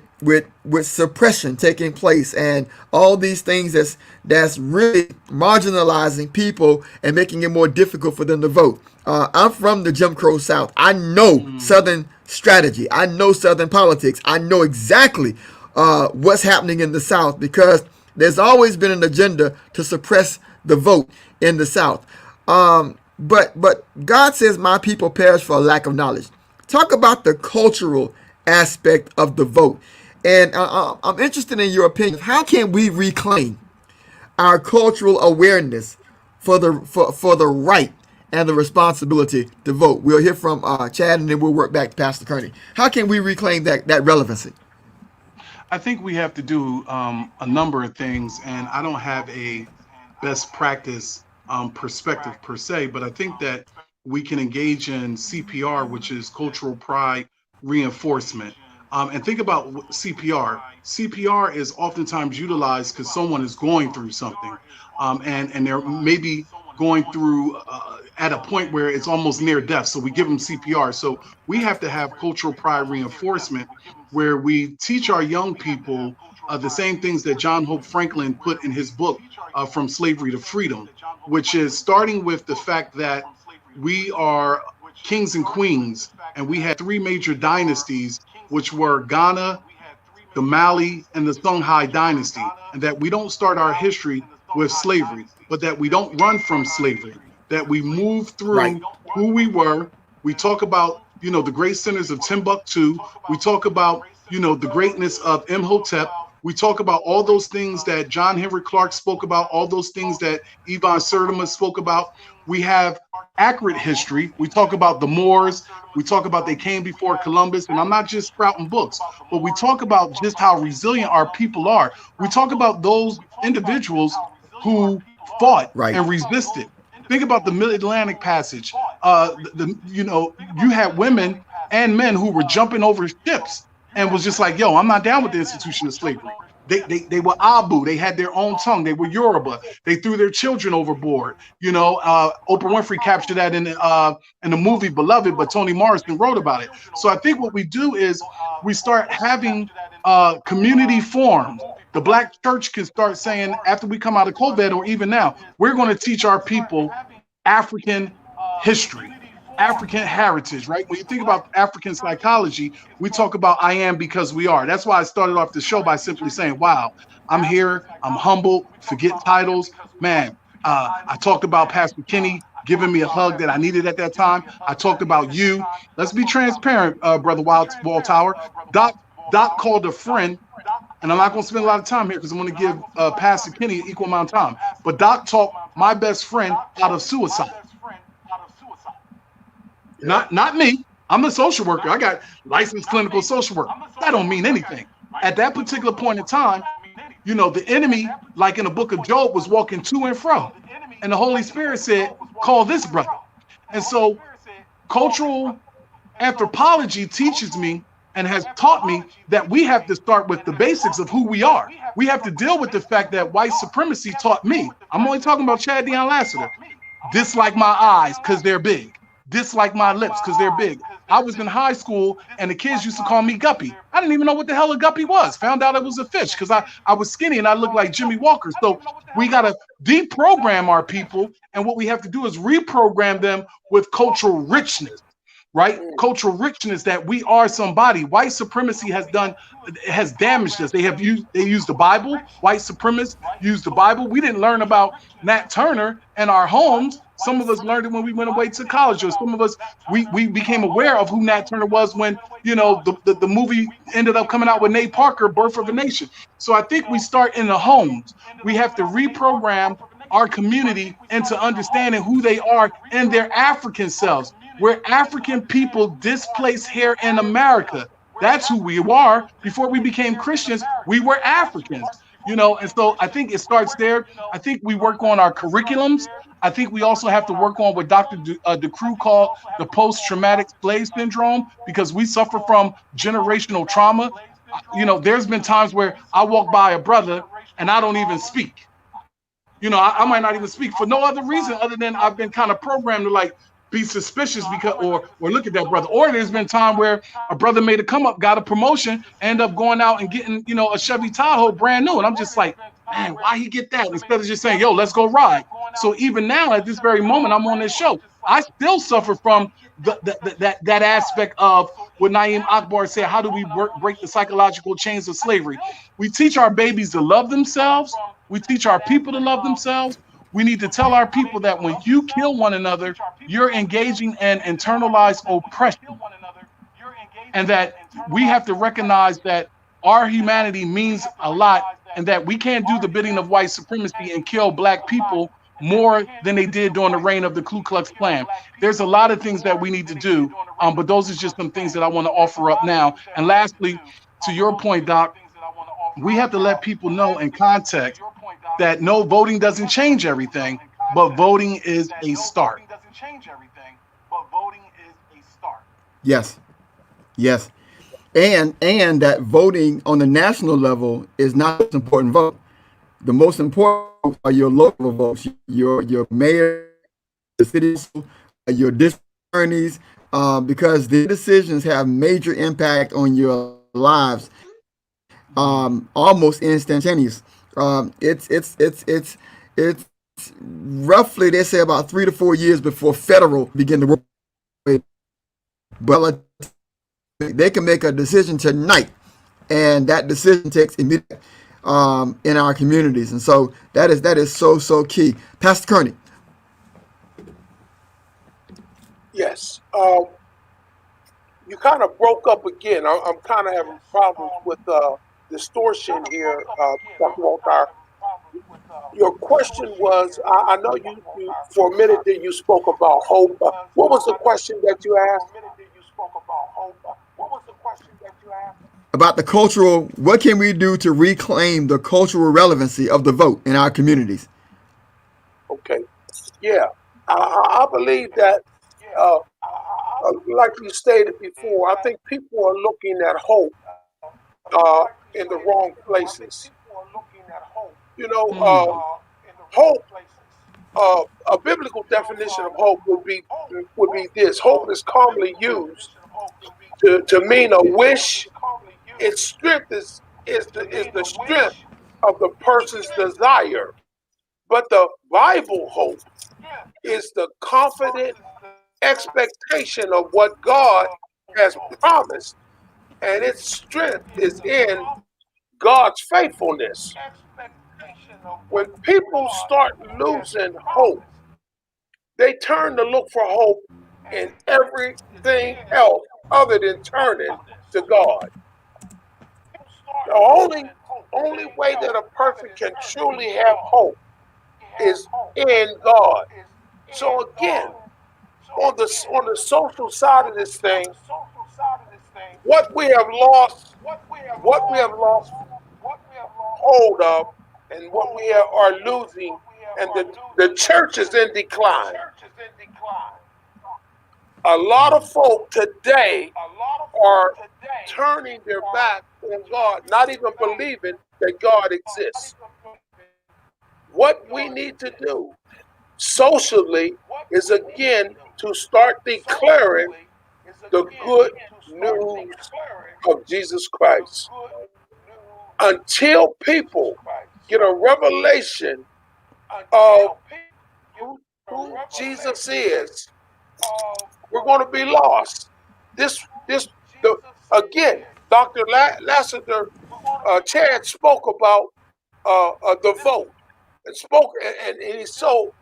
suppression taking place, and all these things that's really marginalizing people and making it more difficult for them to vote. I'm from the Jim Crow South. I know Southern strategy. I know Southern politics. I know exactly what's happening in the South, because there's always been an agenda to suppress the vote in the South. But God says, my people perish for a lack of knowledge. Talk about the cultural aspect of the vote. And I'm interested in your opinion. How can we reclaim our cultural awareness for the right and the responsibility to vote? We'll hear from Chad, and then we'll work back to Pastor Kearney. How can we reclaim that relevancy? I think we have to do a number of things, and I don't have a best practice perspective per se, but I think that we can engage in CPR, which is cultural pride reinforcement. And think about CPR. CPR is oftentimes utilized because someone is going through something, and they're maybe going through at a point where it's almost near death. So we give them CPR. So we have to have cultural pride reinforcement, where we teach our young people the same things that John Hope Franklin put in his book, From Slavery to Freedom, which is starting with the fact that we are kings and queens, and we had three major dynasties, which were Ghana, the Mali, and the Songhai dynasty, and that we don't start our history with slavery, but that we don't run from slavery, that we move through who we were. We talk about, the great centers of Timbuktu. We talk about, the greatness of Imhotep. We talk about all those things that John Henry Clark spoke about, all those things that Ivan Sertima spoke about. We have accurate history. We talk about the Moors. We talk about they came before Columbus. And I'm not just sprouting books, but we talk about just how resilient our people are. We talk about those individuals who fought and resisted. Think about the Mid-Atlantic Passage. You had women and men who were jumping over ships and was just like, yo, I'm not down with the institution of slavery. They were Abu. They had their own tongue. They were Yoruba. They threw their children overboard. Oprah Winfrey captured that in the movie Beloved, but Toni Morrison wrote about it. So I think what we do is we start having community forums. The Black church can start saying, after we come out of COVID, or even now, we're going to teach our people African history, African heritage, right? When you think about African psychology, we talk about I am because we are. That's why I started off the show by simply saying, wow, I'm here, I'm humble, forget titles. Man, I talked about Pastor Kenny giving me a hug that I needed at that time. I talked about you. Let's be transparent, Brother Walthour. Doc called a friend, and I'm not going to spend a lot of time here because I'm going to give Pastor Kenny an equal amount of time. But Doc talked my best friend out of suicide. Not me. I'm a social worker. I got licensed clinical social work. That don't mean anything. At that particular point in time, the enemy, like in the book of Job, was walking to and fro. And the Holy Spirit said, call this brother. And so cultural anthropology teaches me and has taught me that we have to start with the basics of who we are. We have to deal with the fact that white supremacy taught me. I'm only talking about Chad Dion Lassiter. Dislike my eyes because they're big. Dislike my lips because they're big. I was in high school and the kids used to call me Guppy. I didn't even know what the hell a guppy was. Found out it was a fish because I was skinny and I looked like Jimmy Walker. So we got to deprogram our people. And what we have to do is reprogram them with cultural richness, right? Cultural richness that we are somebody. White supremacy has damaged us. They used the Bible. White supremacists used the Bible. We didn't learn about Nat Turner in our homes. Some of us learned it when we went away to college, or some of us we became aware of who Nat Turner was when the movie ended up coming out with Nate Parker, Birth of a Nation. So I think we start in the homes. We have to reprogram our community into understanding who they are and their African selves. We're African people displaced here in America. That's who we are. Before we became Christians, we were Africans. And so I think it starts there. I think we work on our curriculums. I think we also have to work on what Dr. DeCrue called the post-traumatic slave syndrome, because we suffer from generational trauma. There's been times where I walk by a brother and I don't even speak. I might not even speak for no other reason other than I've been kind of programmed to be suspicious because or look at that brother. Or there's been time where a brother made a come up, got a promotion, end up going out and getting a Chevy Tahoe brand new, and I'm just like, man, why he get that instead of just saying, yo, let's go ride. So even now at this very moment I'm on this show, I still suffer from that aspect of what Naeem Akbar said. How do we break the psychological chains of slavery? We teach our babies to love themselves. We teach our people to love themselves. We need to tell our people that when you kill one another, you're engaging in internalized oppression. And that we have to recognize that our humanity means a lot, and that we can't do the bidding of white supremacy and kill Black people more than they did during the reign of the Ku Klux Klan. There's a lot of things that we need to do, but those are just some things that I want to offer up now. And lastly, to your point, Doc, we have to let people know in context that no, voting doesn't change everything, but voting is a start. Yes. And that voting on the national level is not the most important vote. The most important are your local votes, your mayor, the city, your district attorneys, because the decisions have major impact on your lives, almost instantaneous. It's roughly, they say, about 3 to 4 years before federal begin to work. But they can make a decision tonight, and that decision takes immediate in our communities, and so that is so key. Pastor Kearney. Yes. You kind of broke up again. I'm kind of having problems with distortion here, Dr. Walthour. Your question was, I know you for a minute there you spoke about hope. What was the question that you asked? About the cultural, what can we do to reclaim the cultural relevancy of the vote in our communities? Okay. Yeah. I believe that, like you stated before, I think people are looking at hope in the wrong places. You know, Hmm. hope. A biblical definition of hope would be this: hope is commonly used to mean a wish. Its strength is the strength of the person's desire. But the Bible hope is the confident expectation of what God has promised, and its strength is in God's faithfulness. When people start losing hope, they turn to look for hope in everything else other than turning to God. The only way that a person can truly have hope is in God. So again, on the social side of this thing, what we have lost, what we have lost hold of, and what are losing, and the church is in decline. A lot of folk today are turning their back on God, not even believing that God exists. What we need to do socially is again to start declaring the good news of Jesus Christ. Until people get a revelation of who Jesus is, we're going to be lost. This again, Dr. Lassiter, Chad spoke about the vote, and spoke, and he so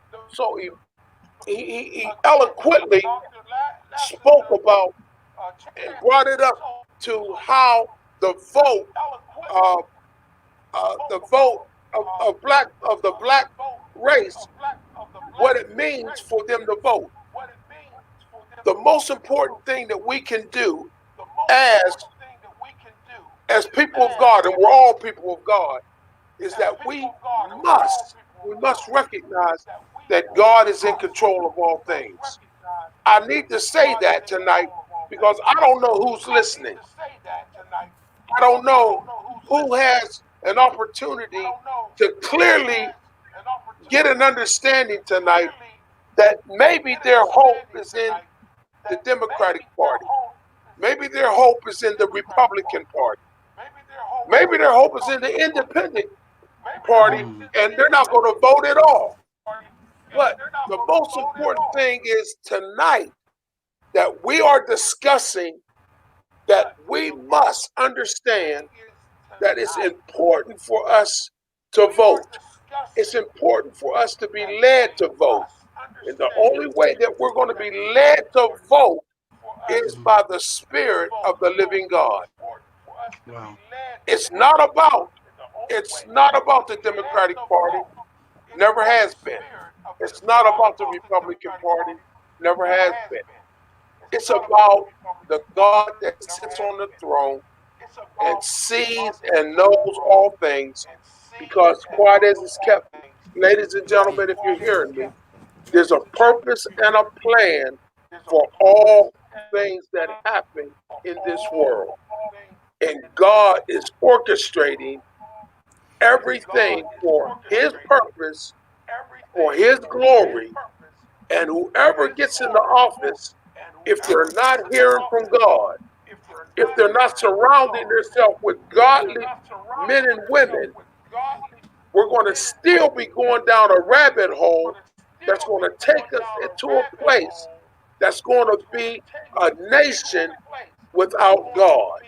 he eloquently spoke about and brought it up to how the uh, vote of the black race, what it means for them to vote. The most important thing that we can do as as people of God, and we're all people of God, is that we must recognize that God is in control of all things. I need to say that tonight because I don't know who's listening. I don't know who has an opportunity to clearly get an understanding tonight that maybe their hope is in the Democratic Party. Maybe their hope is in the Republican Party. Maybe their hope is in the Independent Party, Hmm. and they're not going to vote at all. But the most important thing is tonight that we are discussing that we must understand that it's important for us to vote. It's important for us to be led to vote. And the only way that we're going to be led to vote is Hmm. by the Spirit of the living God. Wow. It's not about it's not about the Democratic Party, never has been. It's not about the Republican Party, never has been. It's about the God that sits on the throne and sees and knows all things, because quiet as it's kept, ladies and gentlemen, if you're hearing me, there's a purpose and a plan for all things that happen in this world. And God is orchestrating everything for his purpose, for his glory. And whoever gets in the office, if they're not hearing from God, if they're not surrounding themselves with godly men and women, we're going to still be going down a rabbit hole that's going to take us into a place that's going to be a nation without God.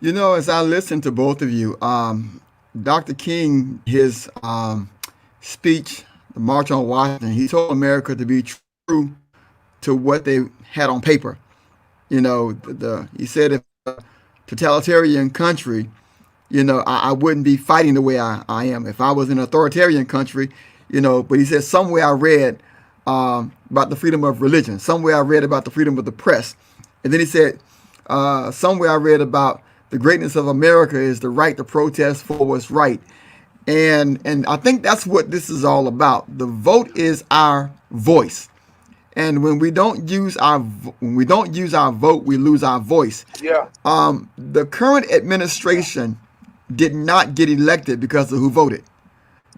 You know, as I listen to both of you, Dr. King, his speech, the March on Washington, he told America to be true to what they had on paper. You know, he said if a totalitarian country, you know, I wouldn't be fighting the way I am. If I was an authoritarian country, you know, but he said somewhere I read about the freedom of religion. Somewhere I read about the freedom of the press. And then he said, somewhere I read about the greatness of America is the right to protest for what's right. And I think that's what this is all about. The vote is our voice. And when we don't use our vote, we lose our voice. Yeah. The current administration did not get elected because of who voted.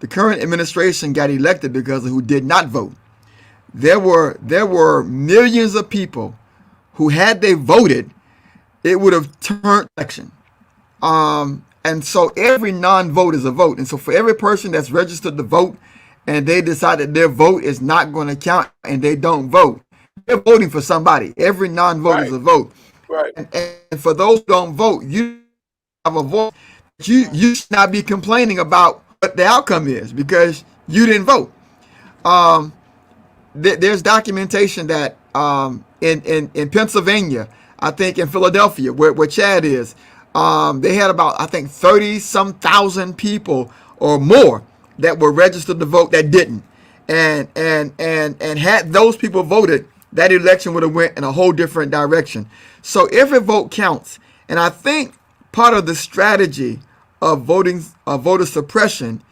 The current administration got elected because of who did not vote. There were millions of people who, had they voted, it would have turned election. And so every non-vote is a vote. And so for every person that's registered to vote and they decide that their vote is not going to count and they don't vote, they're voting for somebody. Every non-vote is a vote. Right. And for those who don't vote, you have a vote. You should not be complaining about what the outcome is because you didn't vote. There's documentation that in Pennsylvania, I think in Philadelphia, where Chad is, they had about, I think, 30-some thousand people or more that were registered to vote that didn't. And had those people voted, that election would have went in a whole different direction. So every vote counts. And I think part of the strategy of voter suppression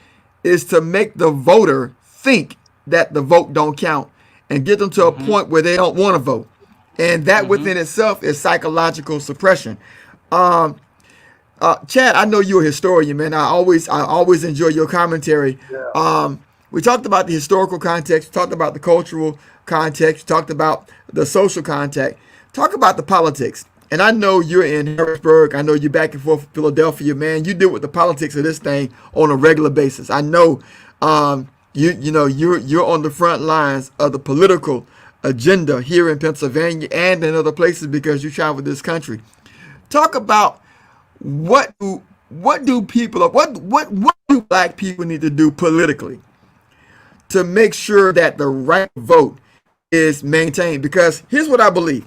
is to make the voter think that the vote don't count and get them to a point where they don't want to vote. And that within itself is psychological suppression. Chad, I know you're a historian, man. I always enjoy your commentary. Yeah. We talked about the historical context, we talked about the cultural context, we talked about the social context. Talk about the politics. And I know you're in Harrisburg. I know you're back and forth from Philadelphia, man. You deal with the politics of this thing on a regular basis. I know you're on the front lines of the political agenda here in Pennsylvania and in other places because you travel this country. Talk about what do black people need to do politically to make sure that the right vote is maintained? Because here's what I believe.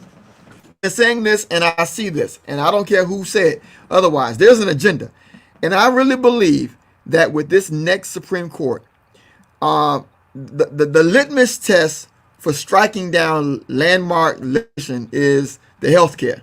I'm saying this and I see this, and I don't care who said otherwise. There's an agenda. And I really believe that with this next Supreme Court, the litmus test for striking down landmark legislation is the health care.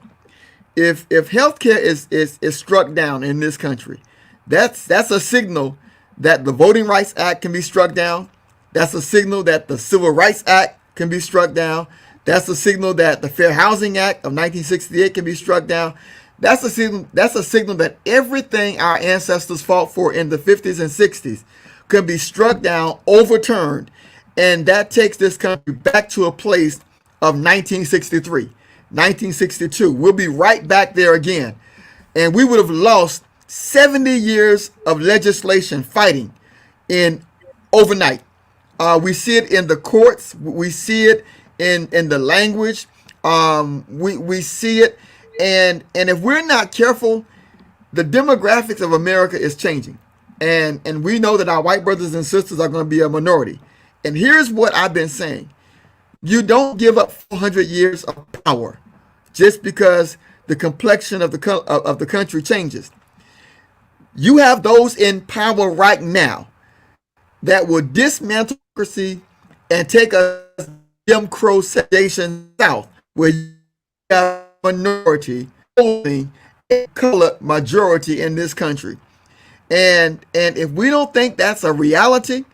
If healthcare is struck down in this country, that's a signal that the Voting Rights Act can be struck down. That's a signal that the Civil Rights Act can be struck down. That's a signal that the Fair Housing Act of 1968 can be struck down. That's a signal that everything our ancestors fought for in the 50s and 60s can be struck down, overturned, and that takes this country back to a place of 1963, 1962. We'll be right back there again. And we would have lost 70 years of legislation fighting in overnight. We see it in the courts. We see it in the language. We see it. And if we're not careful, the demographics of America is changing. And we know that our white brothers and sisters are going to be a minority. And here's what I've been saying. You don't give up 400 years of power just because the complexion of the country changes. You have those in power right now that will dismantle democracy and take us Jim Crow segregation south, where you have a minority holding a colored majority in this country. And if we don't think that's a reality,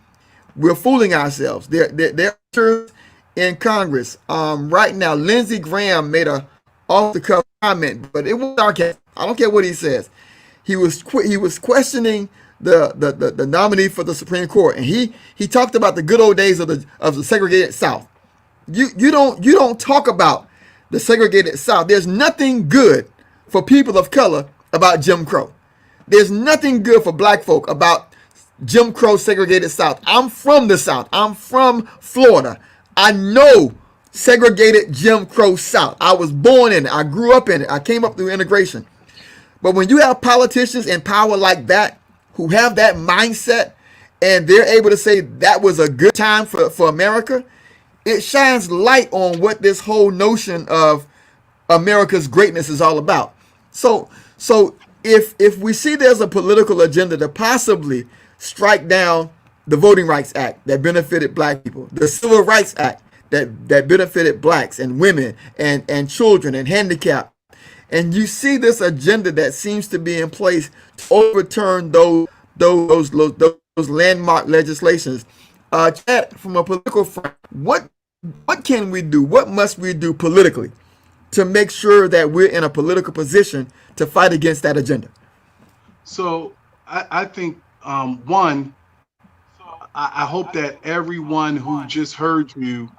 we're fooling ourselves. There are in Congress right now. Lindsey Graham made a off-the-cuff comment, but it was sarcastic. I don't care what he says. He was questioning the nominee for the Supreme Court, and he talked about the good old days of the segregated South. You don't talk about the segregated South. There's nothing good for people of color about Jim Crow. There's nothing good for black folk about Jim Crow segregated South. I'm from the South. I'm from Florida. I know segregated Jim Crow South. I was born in it. I grew up in it. I came up through integration. But when you have politicians in power like that who have that mindset and they're able to say that was a good time for America, it shines light on what this whole notion of America's greatness is all about. So if we see there's a political agenda to possibly strike down the Voting Rights Act that benefited black people, the Civil Rights Act that benefited blacks and women and children and handicapped, and you see this agenda that seems to be in place to overturn those landmark legislations, Chad, from a political front, what What can we do? What must we do politically to make sure that we're in a political position to fight against that agenda? So I think one, I hope that everyone who just heard you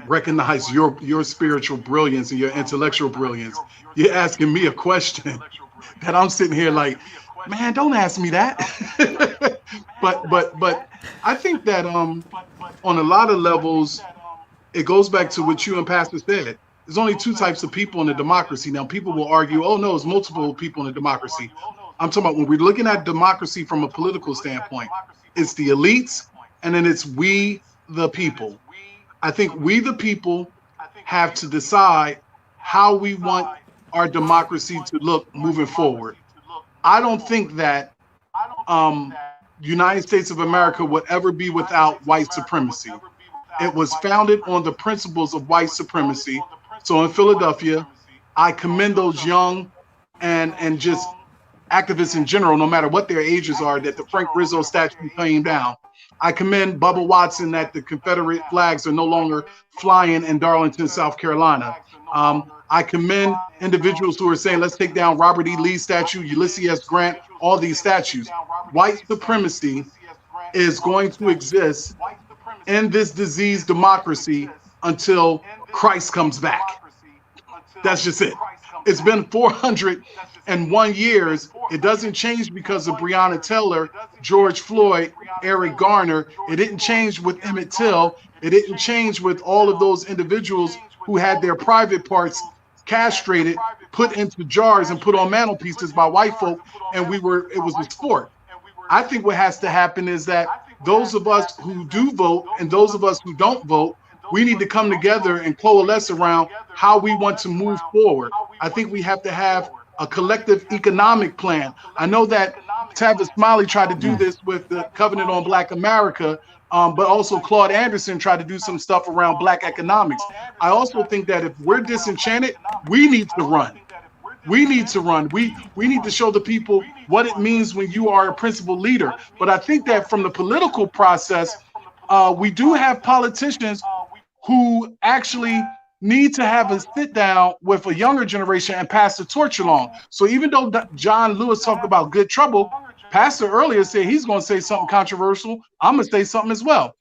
recognize your spiritual brilliance and your intellectual brilliance. You're asking me a question that I'm sitting here like, man, don't ask me that. but I think that on a lot of levels, it goes back to what you and Pastor said. There's only two types of people in a democracy. Now, people will argue, oh, no, it's multiple people in a democracy. I'm talking about when we're looking at democracy from a political standpoint, it's the elites and then it's we, the people. I think we, the people, have to decide how we want our democracy to look moving forward. I don't think that United States of America would ever be without white supremacy. It was founded on the principles of white supremacy. So in Philadelphia, I commend those young and just activists in general, no matter what their ages are, that the Frank Rizzo statue came down. I commend Bubba Watson that the Confederate flags are no longer flying in Darlington, South Carolina. I commend individuals who are saying, let's take down Robert E. Lee's statue, Ulysses S. Grant, all these statues. White supremacy is going to exist in this diseased democracy until Christ comes back. That's just it. It's been 401 years. It doesn't change because of Breonna Taylor, George Floyd, Eric Garner. It didn't change with Emmett Till. It didn't change with all of those individuals who had their private parts castrated, put into jars and put on mantelpieces by white folk, and it was a sport. I think what has to happen is that those of us who do vote and those of us who don't vote, we need to come together and coalesce around how we want to move forward. I think we have to have a collective economic plan. I know that Tavis Smiley tried to do this with the Covenant on Black America, but also Claude Anderson tried to do some stuff around Black economics. I also think that if we're disenchanted, we need to run. We need to run. We need to show the people what it means when you are a principal leader. But I think that from the political process, we do have politicians who actually need to have a sit down with a younger generation and pass the torch along. So even though John Lewis talked about good trouble, Pastor earlier said he's going to say something controversial. I'm going to say something as well.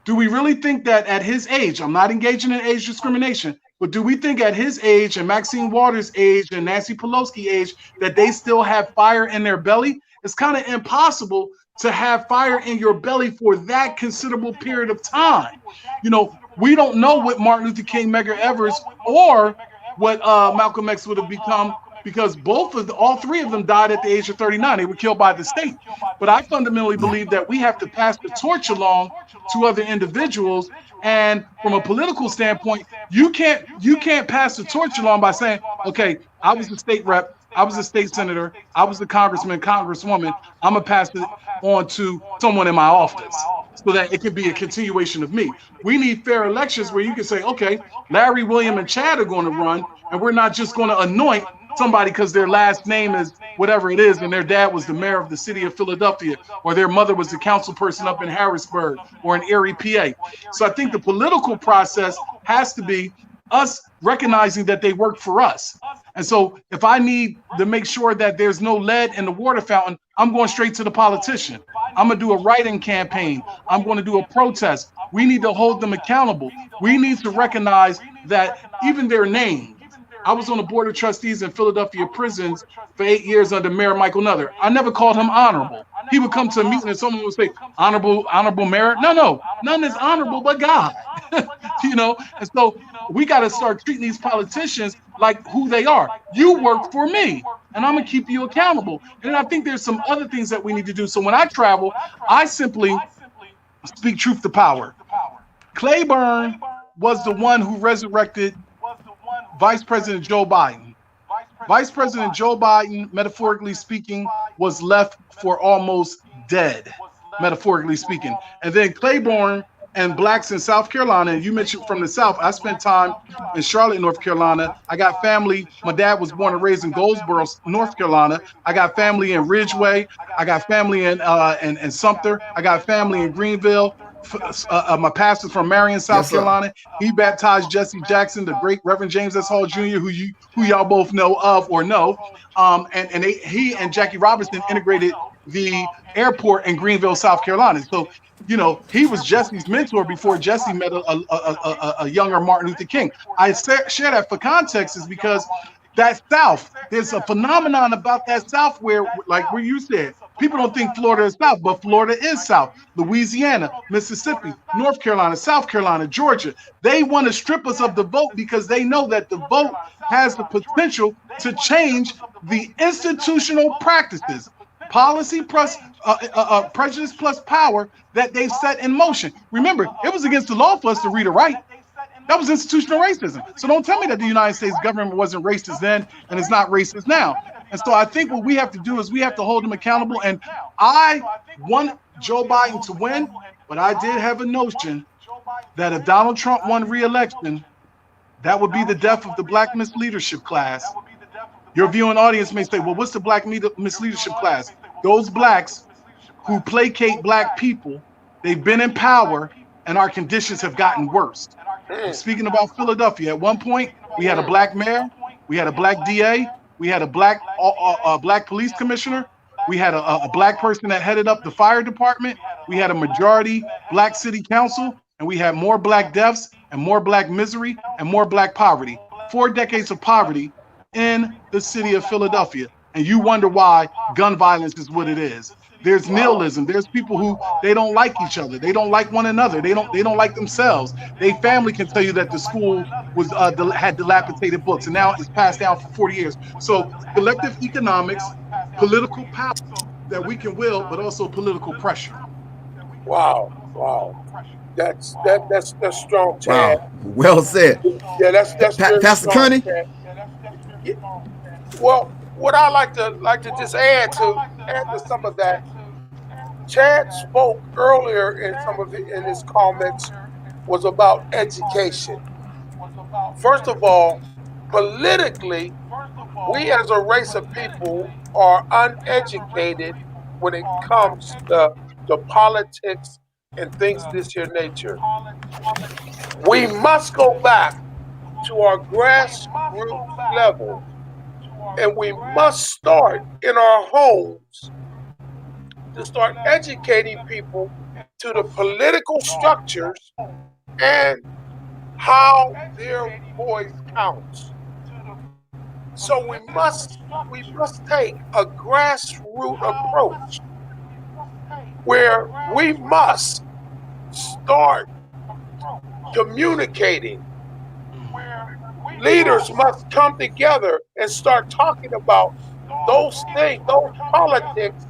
Do we really think that at his age, I'm not engaging in age discrimination, but do we think at his age and Maxine Waters' age and Nancy Pelosi's age that they still have fire in their belly? It's kind of impossible to have fire in your belly for that considerable period of time. You know, we don't know what Martin Luther King, Medgar Evers, or what Malcolm X would have become, because all three of them died at the age of 39. They were killed by the state. But I fundamentally believe that we have to pass the torch along to other individuals. And from a political standpoint, you can't pass the torch along by saying, okay, I was a state rep, I was a state senator, I was a congressman, congresswoman, I'm gonna pass it on to someone in my office so that it can be a continuation of me. We need fair elections where you can say, okay, Larry, William, and Chad are going to run, and we're not just going to anoint somebody because their last name is whatever it is and their dad was the mayor of the city of Philadelphia, or their mother was the council person up in Harrisburg or in Erie, PA. So I think the political process has to be us recognizing that they work for us. And so if I need to make sure that there's no lead in the water fountain, I'm going straight to the politician. I'm going to do a write-in campaign. I'm going to do a protest. We need to hold them accountable. We need to recognize that even their name. I was on the board of trustees in Philadelphia prisons for 8 years under Mayor Michael Nuther. I never called him honorable. He would come to a meeting and someone would say, honorable mayor. No, none is honorable but God. You know, and so we got to start treating these politicians like who they are. You work for me, and I'm gonna keep you accountable. And I think there's some other things that we need to do. So when I travel, I simply speak truth to power. Claiborne was the one who resurrected Vice President Joe Biden. Vice President Joe Biden, metaphorically speaking, was left for almost dead, metaphorically speaking. And then Claiborne and blacks in South Carolina, and you mentioned from the South, I spent time in Charlotte, North Carolina. I got family. My dad was born and raised in Goldsboro, North Carolina. I got family in Ridgeway. I got family in Sumter. I got family in Greenville, my pastor from Marion, South Carolina. He baptized Jesse Jackson, the great Reverend James S. Hall Jr., who y'all both know of or know. And he and Jackie Robinson integrated the airport in Greenville, South Carolina. So, he was Jesse's mentor before Jesse met a younger Martin Luther King. I share that for context is because that South, there's a phenomenon about that South where, like where you said, people don't think Florida is South, but Florida is South. Louisiana, Mississippi, North Carolina, South Carolina, Georgia. They want to strip us of the vote because they know that the vote has the potential to change the institutional practices, policy plus prejudice plus power that they've set in motion. Remember, it was against the law for us to read or write. That was institutional racism. So don't tell me that the United States government wasn't racist then and it's not racist now. And so I think what we have to do is we have to hold them accountable. And I want Joe Biden to win, but I did have a notion that if Donald Trump won re-election, that would be the death of the Black misleadership class. Your viewing audience may say, well, what's the Black misleadership class? Those Blacks who placate Black people, they've been in power, and our conditions have gotten worse. Speaking about Philadelphia, at one point, we had a Black mayor, we had a Black DA, we had a Black police commissioner, we had a Black person that headed up the fire department, we had a majority Black city council, and we had more Black deaths and more Black misery and more Black poverty. 4 decades of poverty in the city of Philadelphia. And you wonder why gun violence is what it is. There's nihilism. There's people who they don't like each other. They don't like one another. They don't like themselves. Their family can tell you that the school was had dilapidated books, and now it's passed down for 40 years. So collective economics, political power that we can wield, but also political pressure. Wow. That's strong, Chad. Wow. Well said. Yeah, that's Pastor Kearney. Yeah. Well, what I like to just add to some of that, Chad spoke earlier in his comments was about education. First of all, politically, we as a race of people are uneducated when it comes to politics and things this here nature. We must go back to our grassroots level, and we must start in our homes to start educating people to the political structures and how their voice counts. So we must take a grassroots approach where we must start communicating. Leaders must come together and start talking about those things, those politics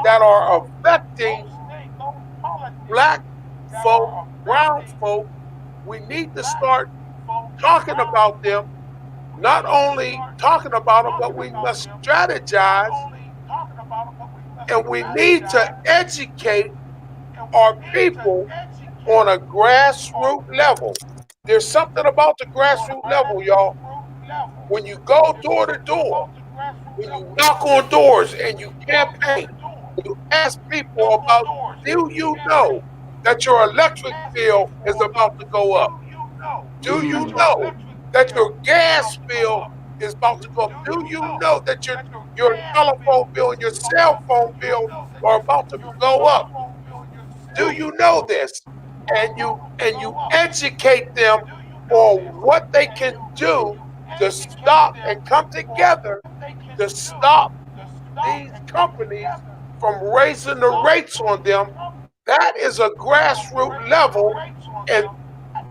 that are affecting Black folk, brown folk. We need to start talking about them, not only talking about them, but we must strategize, and we need to educate our people on a grassroots level. There's something about the grassroots level, y'all. When you go door to door, when you knock on doors and you campaign, you ask people about, do you know that your electric bill is about to go up? Do you know that your gas bill is about to go up? Do you know that your telephone bill and your cell phone bill are about to go up? Do you know this? And you educate them on what they can do to stop and come together to stop these companies from raising the rates on them. That is a grassroots level, and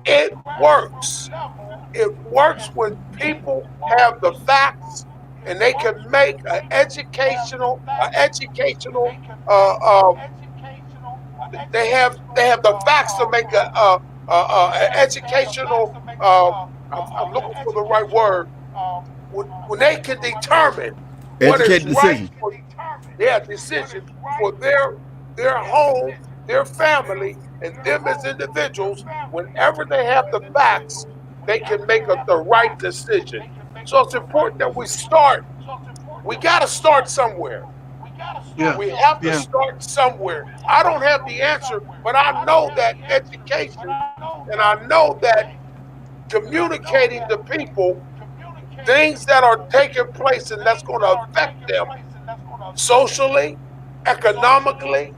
it works. It works when people have the facts and they can make an educational. They have the facts to make an educational. I'm looking for the right word. When they can determine what is right for their decision for their home, their family, and them as individuals, whenever they have the facts, they can make the right decision. So it's important that we start. We got to start somewhere. Yeah. We have to Yeah. start somewhere. I don't have the answer, but I know that education and I know that communicating to people things that are taking place and that's going to affect them socially, economically,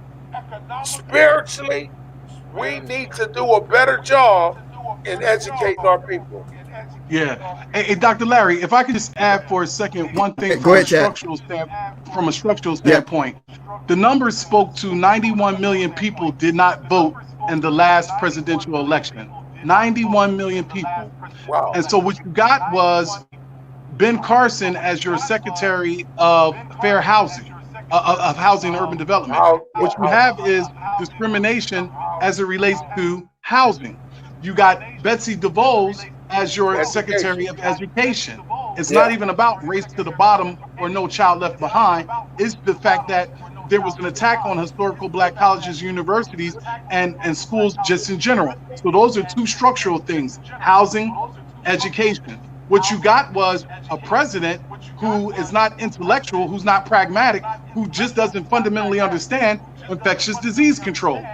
spiritually. We need to do a better job in educating our people. Yeah. Hey, Dr. Larry, if I could just add for a second one thing Go from a ahead, Chad. structural Yeah. standpoint. The numbers spoke to 91 million people did not vote in the last presidential election. 91 million people. Wow. And so what you got was Ben Carson as your Secretary of Fair Housing, of Housing and Urban Development. What you How, have is discrimination as it relates to housing. You got Betsy DeVos as your education. Secretary of Education. It's not Yeah. even about race to the bottom or no child left behind. It's the fact that there was an attack on historical black colleges, universities, and schools just in general. So those are two structural things: housing, education. What you got was a president who is not intellectual, who's not pragmatic, who just doesn't fundamentally understand infectious disease control.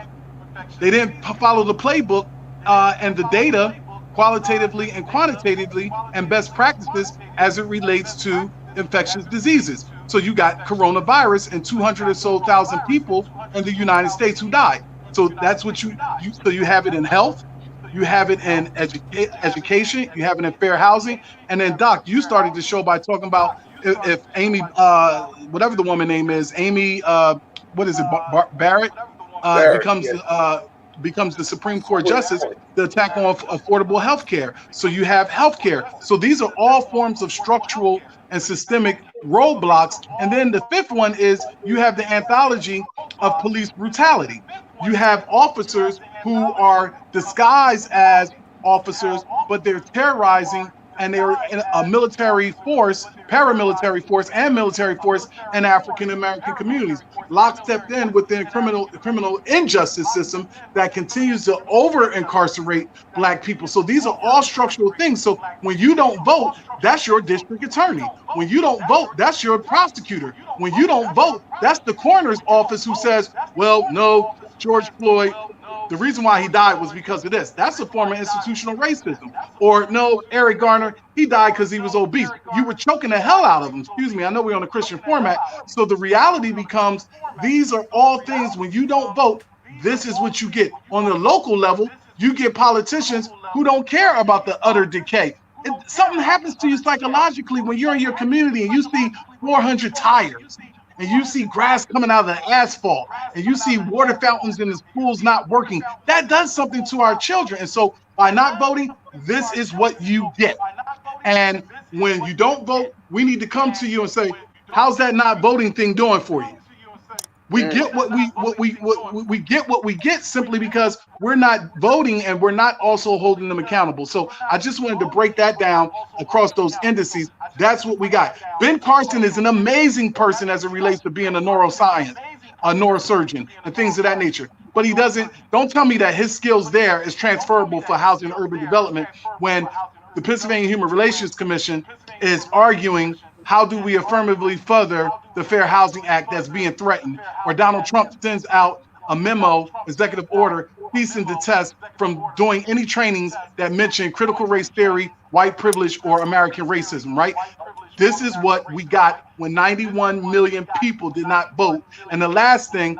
They didn't follow the playbook and the data qualitatively and quantitatively and best practices as it relates to infectious diseases. So you got coronavirus and 200 or so thousand people in the United States who died. So that's what so you have it in health, you have it in education, you have it in fair housing, and then Doc, you started the show by talking about if Amy, whatever the woman name is, Amy, what is it, Barrett, There. Yes. becomes the Supreme Court justice, the attack on affordable health care. So you have health care. So these are all forms of structural and systemic roadblocks. And then the fifth one is you have the anthology of police brutality. You have officers who are disguised as officers, but they're terrorizing and they're in a military force, paramilitary force, and military force in African American communities, lockstep in within criminal injustice system that continues to over incarcerate black people. So these are all structural things. So when you don't vote, that's your district attorney. When you don't vote, that's your prosecutor. When you don't vote, that's the coroner's office who says, well, no, George Floyd, the reason why he died was because of this. That's a form of institutional racism. Or no, Eric Garner, he died because he was obese. You were choking the hell out of him. Excuse me, I know we're on a Christian format. So the reality becomes these are all things when you don't vote, this is what you get. On the local level, you get politicians who don't care about the utter decay. Something happens to you psychologically when you're in your community and you see 400 tires and you see grass coming out of the asphalt, and you see water fountains in the schools not working. That does something to our children. And so by not voting, this is what you get. And when you don't vote, we need to come to you and say, how's that not voting thing doing for you? We get what we get simply because we're not voting and we're not also holding them accountable. So I just wanted to break that down across those indices. That's what we got. Ben Carson is an amazing person as it relates to being a neurosurgeon, and things of that nature. But he don't tell me that his skills there is transferable for housing and urban development when the Pennsylvania Human Relations Commission is arguing how do we affirmatively further the Fair Housing Act that's being threatened, or Donald Trump sends out a memo, executive order, cease and detest from doing any trainings that mention critical race theory, white privilege, or American racism, right? This is what we got when 91 million people did not vote. And the last thing,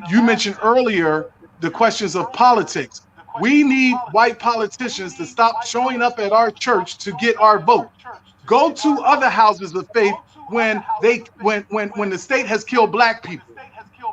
you mentioned earlier, the questions of politics. We need white politicians to stop showing up at our church to get our vote. Go to other houses of faith when the state has killed black people.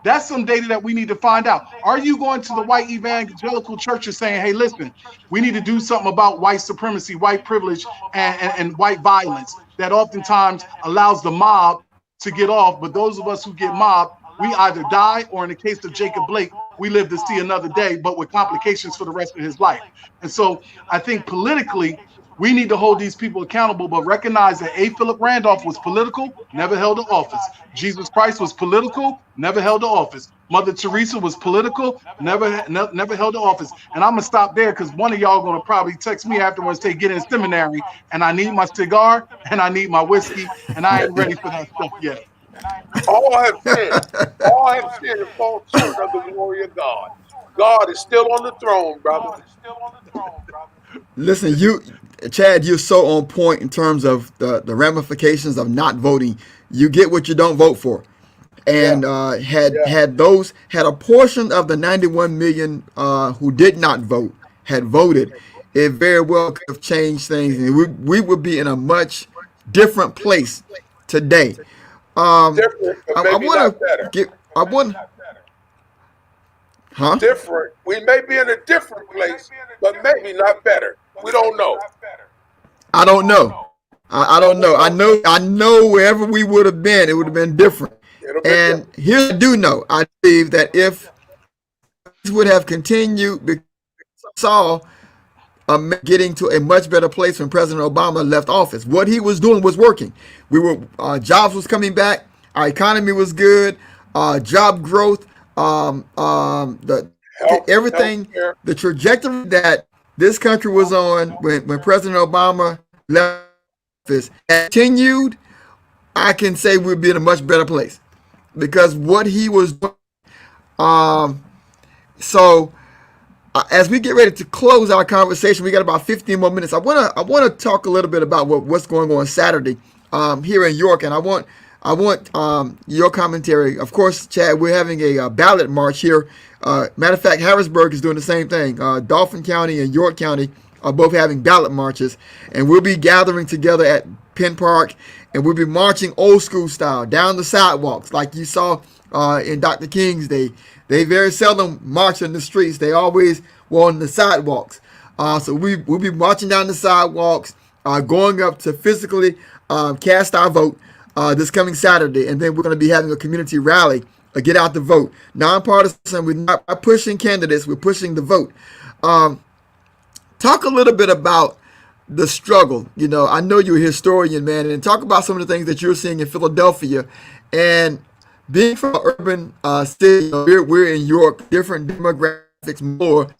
That's some data that we need to find out. Are you going to the white evangelical churches saying, hey, listen, we need to do something about white supremacy, white privilege, and white violence that oftentimes allows the mob to get off, but those of us who get mobbed, we either die, or in the case of Jacob Blake, we live to see another day, but with complications for the rest of his life. And so I think politically, we need to hold these people accountable, but recognize that A. Philip Randolph was political, never held an office. Jesus Christ was political, never held an office. Mother Teresa was political, never held an office. And I'm going to stop there because one of y'all going to probably text me afterwards, say, get in seminary, and I need my cigar, and I need my whiskey, and I ain't ready for that stuff yet. All have sinned. All have sinned and fall short of the glory of God. God is still on the throne, brother. Listen, Chad, you're so on point in terms of the ramifications of not voting. You get what you don't vote for. Yeah, And yeah. had a portion of the 91 million who did not vote had voted, it very well could have changed things, and we would be in a much different place today. Different, but I maybe want not to better. get, I want, huh? Different. We may be in a different place, but maybe not better. We don't know. I don't know. I don't know. I know wherever we would have been, it would have been different. It'll be And different. here's what I do know. I believe that if things would have continued, because I saw getting to a much better place when President Obama left office. What he was doing was working. We were jobs was coming back. Our economy was good. Job growth. The everything. Healthcare. The trajectory that this country was on when President Obama left office continued. I can say we'd be in a much better place because what he was doing. So as we get ready to close our conversation, we got about 15 more minutes. I want to talk a little bit about what's going on Saturday here in York, and I want your commentary. Of course, Chad, we're having a ballot march here. Matter of fact, Harrisburg is doing the same thing. Dauphin County and York County are both having ballot marches, and we'll be gathering together at Penn Park, and we'll be marching old school style down the sidewalks like you saw in Dr. King's day. They very seldom march in the streets. They always were on the sidewalks. So we'll be marching down the sidewalks, going up to physically cast our vote this coming Saturday. And then we're going to be having a community rally, get out the vote. Nonpartisan, we're not pushing candidates, we're pushing the vote. Talk a little bit about the struggle. You know, I know you're a historian, man, and talk about some of the things that you're seeing in Philadelphia. And being from an urban city, we're in York, different demographics more.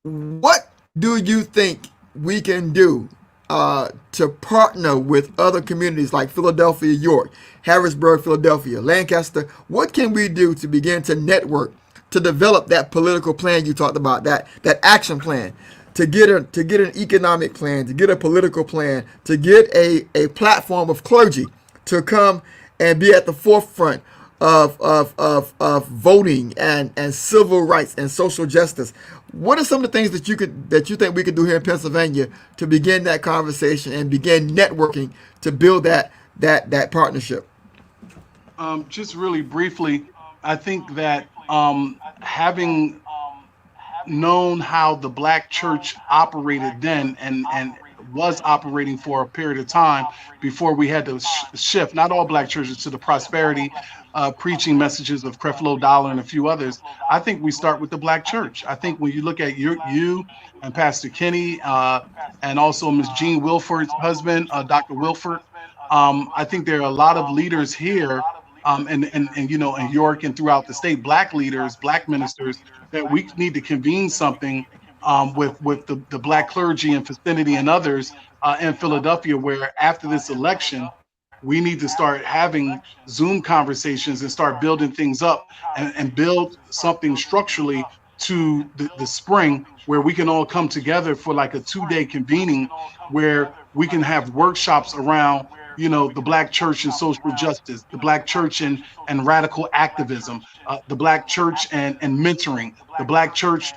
What do you think we can do to partner with other communities like Philadelphia, York, Harrisburg, Philadelphia, Lancaster? What can we do to begin to network, to develop that political plan you talked about, that action plan, to get an economic plan, to get a political plan, to get a platform of clergy to come and be at the forefront of voting and civil rights and social justice? What are some of the things that you think we could do here in Pennsylvania to begin that conversation and begin networking to build that partnership? Just really briefly, I think that having known how the black church operated then and was operating for a period of time before we had to shift, not all black churches, to the prosperity preaching messages of Creflo Dollar and a few others. I think we start with the black church. I think when you look at you and Pastor Kenny and also Ms. Jean Wilford's husband, Dr. Wilford, I think there are a lot of leaders here and you know, in York and throughout the state, black leaders, black ministers, that we need to convene something with the black clergy and vicinity and others in Philadelphia, where after this election, we need to start having Zoom conversations and start building things up and build something structurally to the spring where we can all come together for like a 2-day convening where we can have workshops around, you know, the black church and social justice, the black church and radical activism, the black church and mentoring, the black church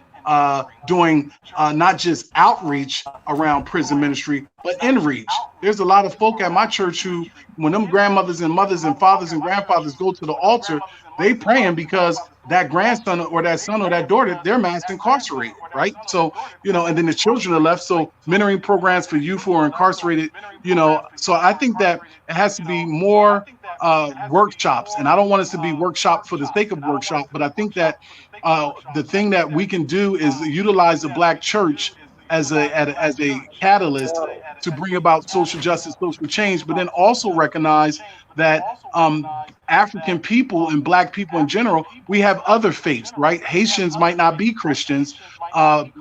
doing not just outreach around prison ministry, but in reach. There's a lot of folk at my church who, when them grandmothers and mothers and fathers and grandfathers go to the altar, they praying because that grandson or that son or that daughter, they're mass incarcerated, right? So, you know, and then the children are left. So mentoring programs for youth who are incarcerated, you know, so I think that it has to be more workshops. And I don't want us to be workshop for the sake of workshop, but I think that the thing that we can do is utilize the black church as a catalyst to bring about social justice, social change, but then also recognize that African people and black people in general, we have other faiths, right? Haitians might not be Christians,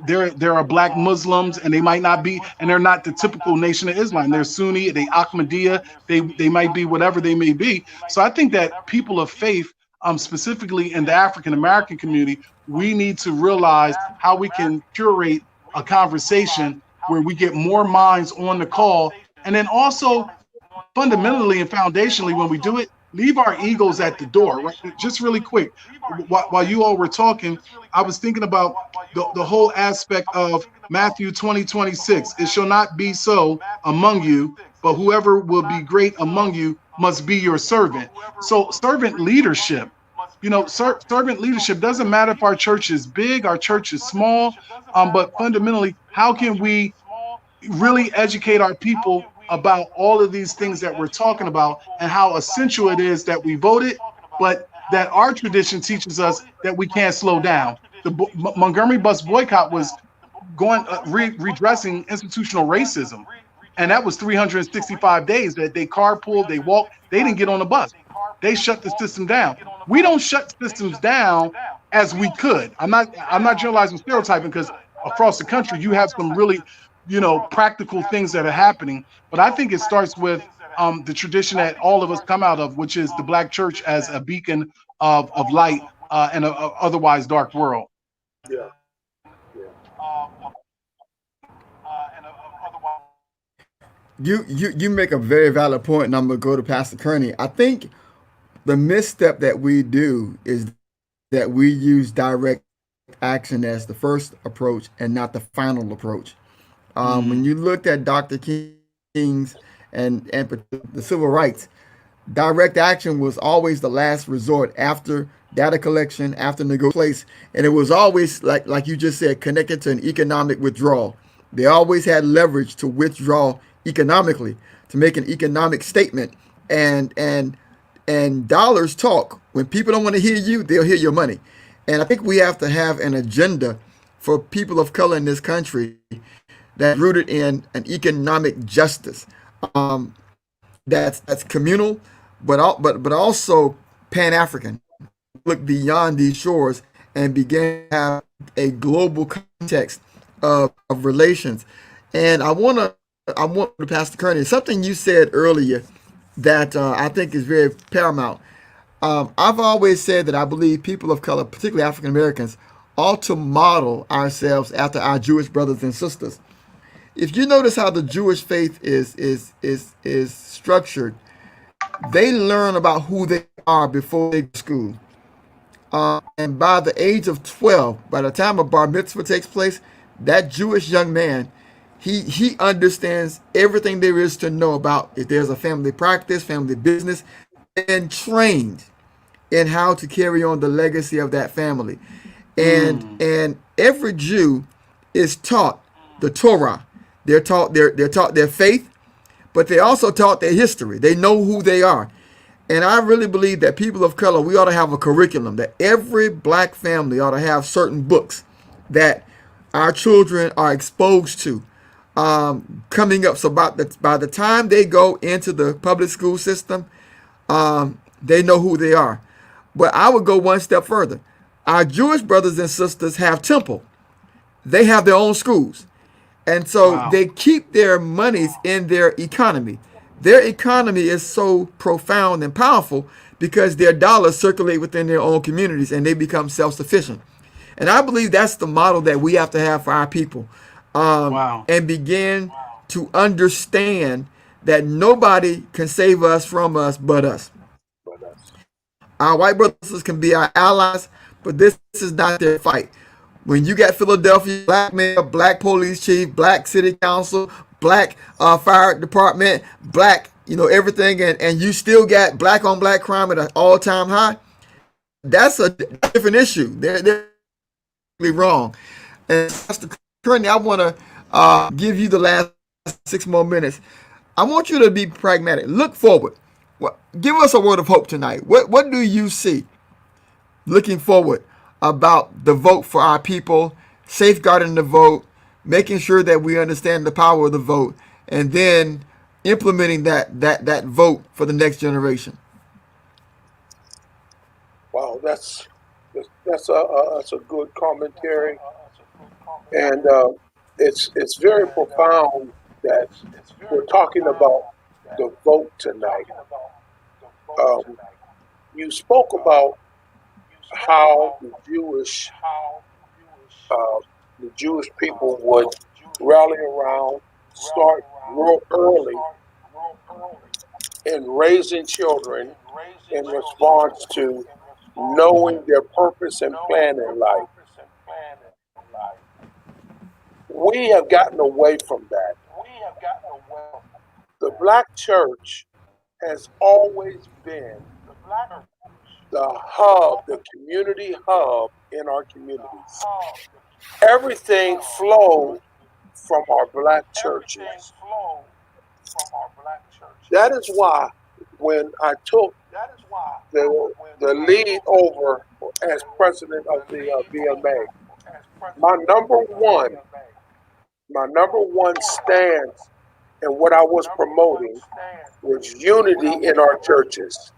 There are black Muslims, and they might not be, and they're not the typical Nation of Islam. They're Sunni, they Ahmadiyya, they might be whatever they may be. So I think that people of faith, specifically in the African American community, we need to realize how we can curate a conversation where we get more minds on the call, and then also fundamentally and foundationally, when we do it, leave our egos at the door. Right? Just really quick, while you all were talking, I was thinking about the whole aspect of Matthew 20:26. It shall not be so among you, but whoever will be great among you must be your servant. So servant leadership, servant leadership doesn't matter if our church is big, our church is small, but fundamentally, how can we really educate our people about all of these things that we're talking about and how essential it is that we voted, but that our tradition teaches us that we can't slow down. The Montgomery Bus Boycott was redressing institutional racism, and that was 365 days that they carpooled, they walked, they didn't get on the bus. They shut the system down. We don't shut systems down as we could. I'm not generalizing, stereotyping, because across the country you have some really practical things that are happening. But I think it starts with the tradition that all of us come out of, which is the Black church as a beacon of light in an otherwise dark world. Yeah. You make a very valid point, and I'm going to go to Pastor Kearney. I think the misstep that we do is that we use direct action as the first approach and not the final approach. When you looked at Dr. King's and the civil rights, direct action was always the last resort after data collection, after negotiation, and it was always like you just said, connected to an economic withdrawal. They always had leverage to withdraw economically, to make an economic statement, and dollars talk. When people don't want to hear you, they'll hear your money. And I think we have to have an agenda for people of color in this country that's rooted in an economic justice, that's communal, but also Pan-African. Look beyond these shores and begin to have a global context of relations. And I want to Pastor Kearney, something you said earlier that I think is very paramount. I've always said that I believe people of color, particularly African Americans, ought to model ourselves after our Jewish brothers and sisters. If you notice how the Jewish faith is structured, they learn about who they are before they go to school. And by the age of 12, by the time a bar mitzvah takes place, that Jewish young man, he understands everything there is to know about if there's a family practice, family business, and trained in how to carry on the legacy of that family. And every Jew is taught the Torah. They're taught their faith, but they're also taught their history. They know who they are. And I really believe that people of color, we ought to have a curriculum, that every black family ought to have certain books that our children are exposed to coming up. So by the time they go into the public school system, they know who they are. But I would go one step further. Our Jewish brothers and sisters have temple. They have their own schools. And so they keep their monies in their economy. Their economy is so profound and powerful because their dollars circulate within their own communities and they become self-sufficient. And I believe that's the model that we have to have for our people. And begin to understand that nobody can save us from us but us. Our white brothers can be our allies, but this is not their fight. When you got Philadelphia, black mayor, black police chief, black city council, black fire department, black, everything, and you still got black on black crime at an all-time high, that's a different issue. They're wrong. And Pastor Kearney, I want to give you the last 6 more minutes. I want you to be pragmatic. Look forward. Give us a word of hope tonight. What do you see looking forward about the vote for our people, safeguarding the vote, making sure that we understand the power of the vote, and then implementing that vote for the next generation? Wow, that's a good commentary. And it's very profound that we're talking about the vote tonight. You spoke about how uh, the Jewish people would rally around, start real early in raising children in response to knowing their purpose and plan in life. We have gotten away from that. The Black church has always been the hub, the community hub in our communities. Everything flowed from our Black churches. That is why when I took the lead over as president of the BMA, my number one stance and what I was promoting was unity in our churches,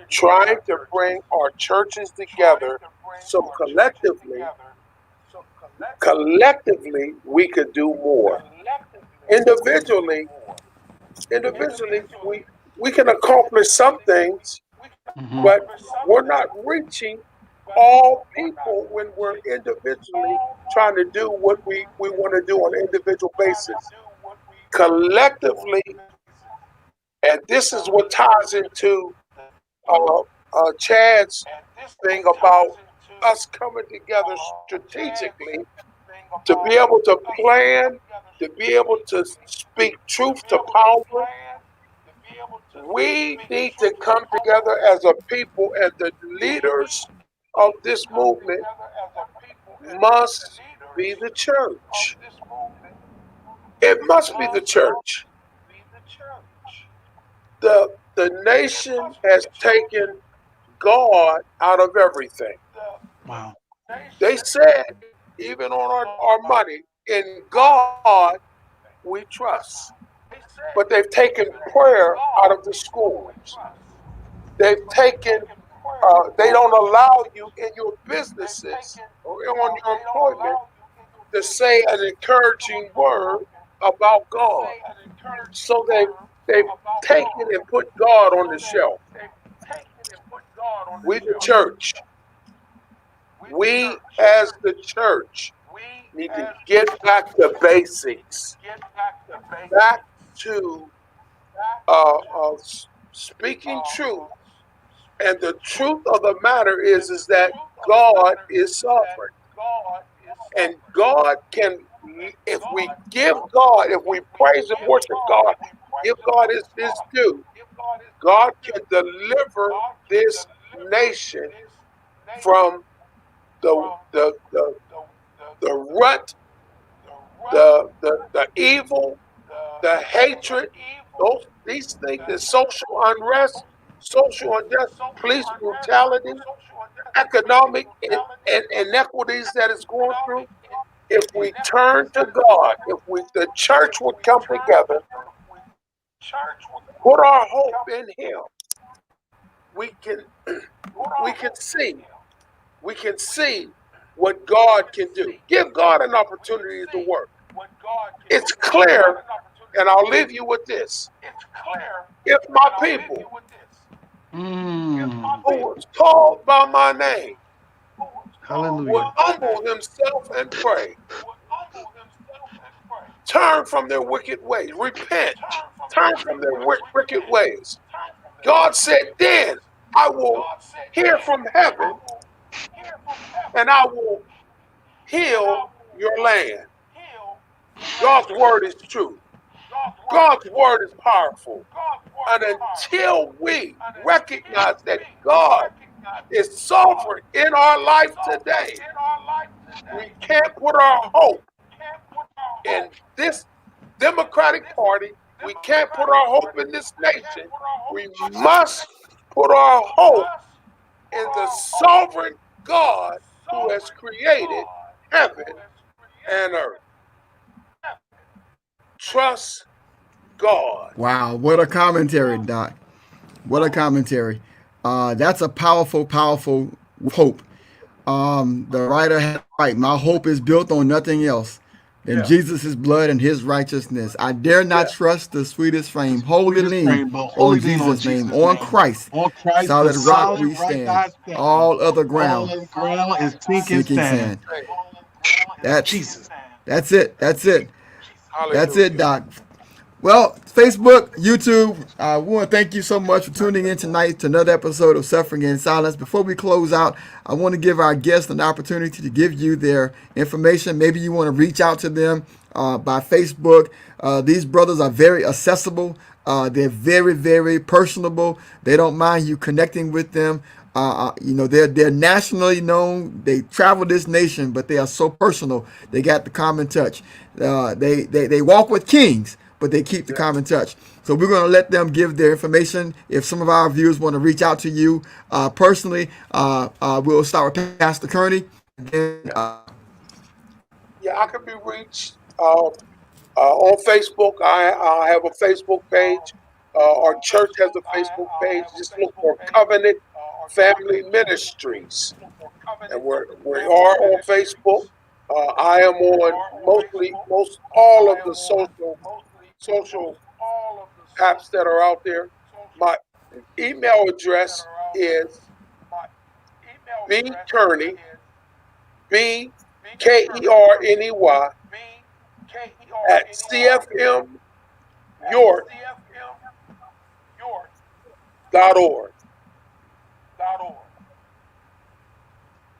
trying to bring our churches together so collectively we could do more. Individually we can accomplish some things, but we're not reaching all people when we're individually trying to do what we want to do on an individual basis. Collectively, and this is what ties into Chad's thing about us coming together strategically to be able to plan, to be able to speak truth to power. We need to come together as a people, and the leaders of this movement must be the church. It must be the church. The nation has taken God out of everything. Wow. They said, even on our money, in God we trust. But they've taken prayer out of the schools. They've taken, they don't allow you in your businesses or on your employment to say an encouraging word about God. So they've taken and put God on the shelf. We the church, we as the church need to get back to basics, back to speaking truth. And the truth of the matter is that God is sovereign. And God can, if we praise and worship God, give God his due, God can deliver this nation from the rut, the evil, the hatred, these things, the social unrest, police brutality, economic inequities that is going through. If we turn to God, the church would come together, put our hope in Him, we can see what God can do. Give God an opportunity to work. It's clear, and I'll leave you with this. If my people who was called by my name would humble themselves and pray, turn from their wicked ways, repent, turn from their wicked ways. God said, then I will hear from heaven and I will heal your land. God's word is true. God's word is powerful. And until we recognize that God is sovereign in our life today, we can't put our hope in this Democratic Party. We can't put our hope in this nation. We must put our hope in the sovereign God who has created heaven and earth. Trust God. Wow, what a commentary, Doc. What a commentary. That's a powerful, powerful hope. The writer had right. My hope is built on nothing else than Jesus' blood and his righteousness. I dare not Yeah. trust the sweetest frame. Wholly Sweetest lean frame, but on holy lean on Jesus' name. Jesus' On name. Christ, On Christ, the solid rock solid we right stand. God stand. All other All ground, of the ground is sinking sinking sand. sand. That's Jesus. that's it. That's it. That's it, Hallelujah. Doc. Well, Facebook, YouTube, we want to thank you so much for tuning in tonight to another episode of Suffering in Silence. Before we close out, I want to give our guests an opportunity to give you their information. Maybe you want to reach out to them by Facebook. These brothers are very accessible. They're very, very personable. They don't mind you connecting with them. They're nationally known. They travel this nation, but they are so personal. They got the common touch. They walk with kings, but they keep the Yeah. common touch. So we're going to let them give their information. If some of our viewers want to reach out to you personally, we'll start with Pastor Kearney. Then, Yeah, I can be reached on Facebook. I have a Facebook page. Our church has a Facebook page. Just look for Covenant Family Ministries, and we are on Facebook. I am on most all of the social apps that are out there. My email address is bkearney, BKERNEY at cfmyork.org.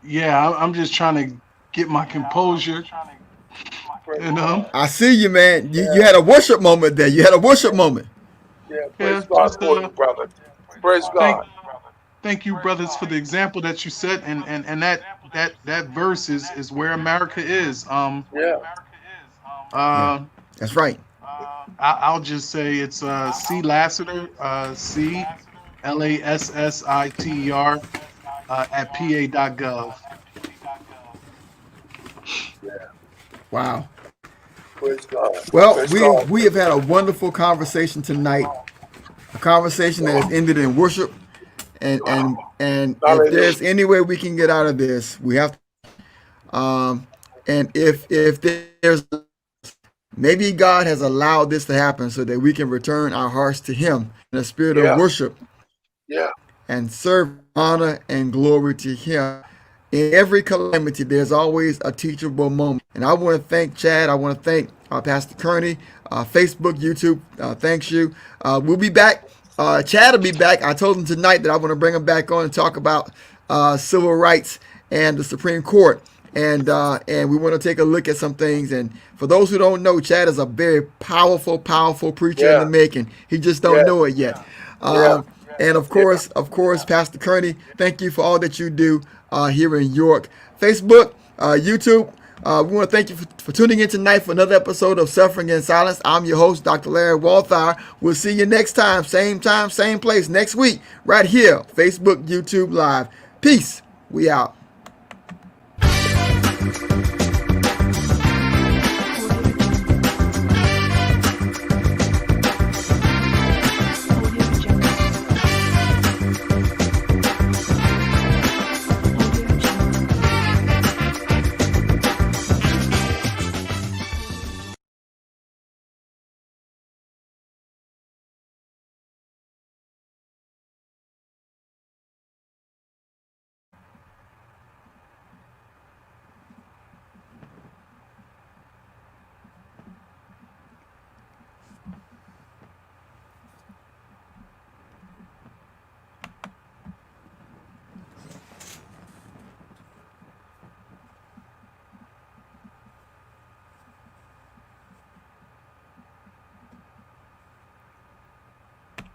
Yeah, I'm just trying to get my composure. Praise You know? God. I see you, man. You Yeah, had a worship moment there. You had a worship moment. yeah, Yeah, praise God just for you, brother. Praise thank God. thank you, brothers, for the example that you set, and that verse is where America is. Yeah, Yeah, Uh, that's right. I'll just say it's C Lassiter, CLASSITER at pa.gov. yeah, Wow. praise God. Well, Praise we God. we have had a wonderful conversation tonight. A conversation that has ended in worship. And if Hallelujah. there's any way we can get out of this, we have to. And if there's maybe God has allowed this to happen so that we can return our hearts to Him in a spirit of Yeah, worship yeah, and serve honor and glory to Him. In every calamity, there's always a teachable moment. And I want to thank Chad. I want to thank Pastor Kearney, Facebook, YouTube. Thanks you. We'll be back. Chad will be back. I told him tonight that I want to bring him back on and talk about civil rights and the Supreme Court. And we want to take a look at some things. And for those who don't know, Chad is a very powerful, powerful preacher in yeah, the making. He just don't yeah, know it yet. yeah, And yeah. of course, Pastor Kearney, thank you for all that you do here in York. Facebook, YouTube, we want to thank you for tuning in tonight for another episode of Suffering in Silence. I'm your host, Dr. Larry Walthour. We'll see you next time, same place, next week, right here, Facebook, YouTube Live. Peace. We out.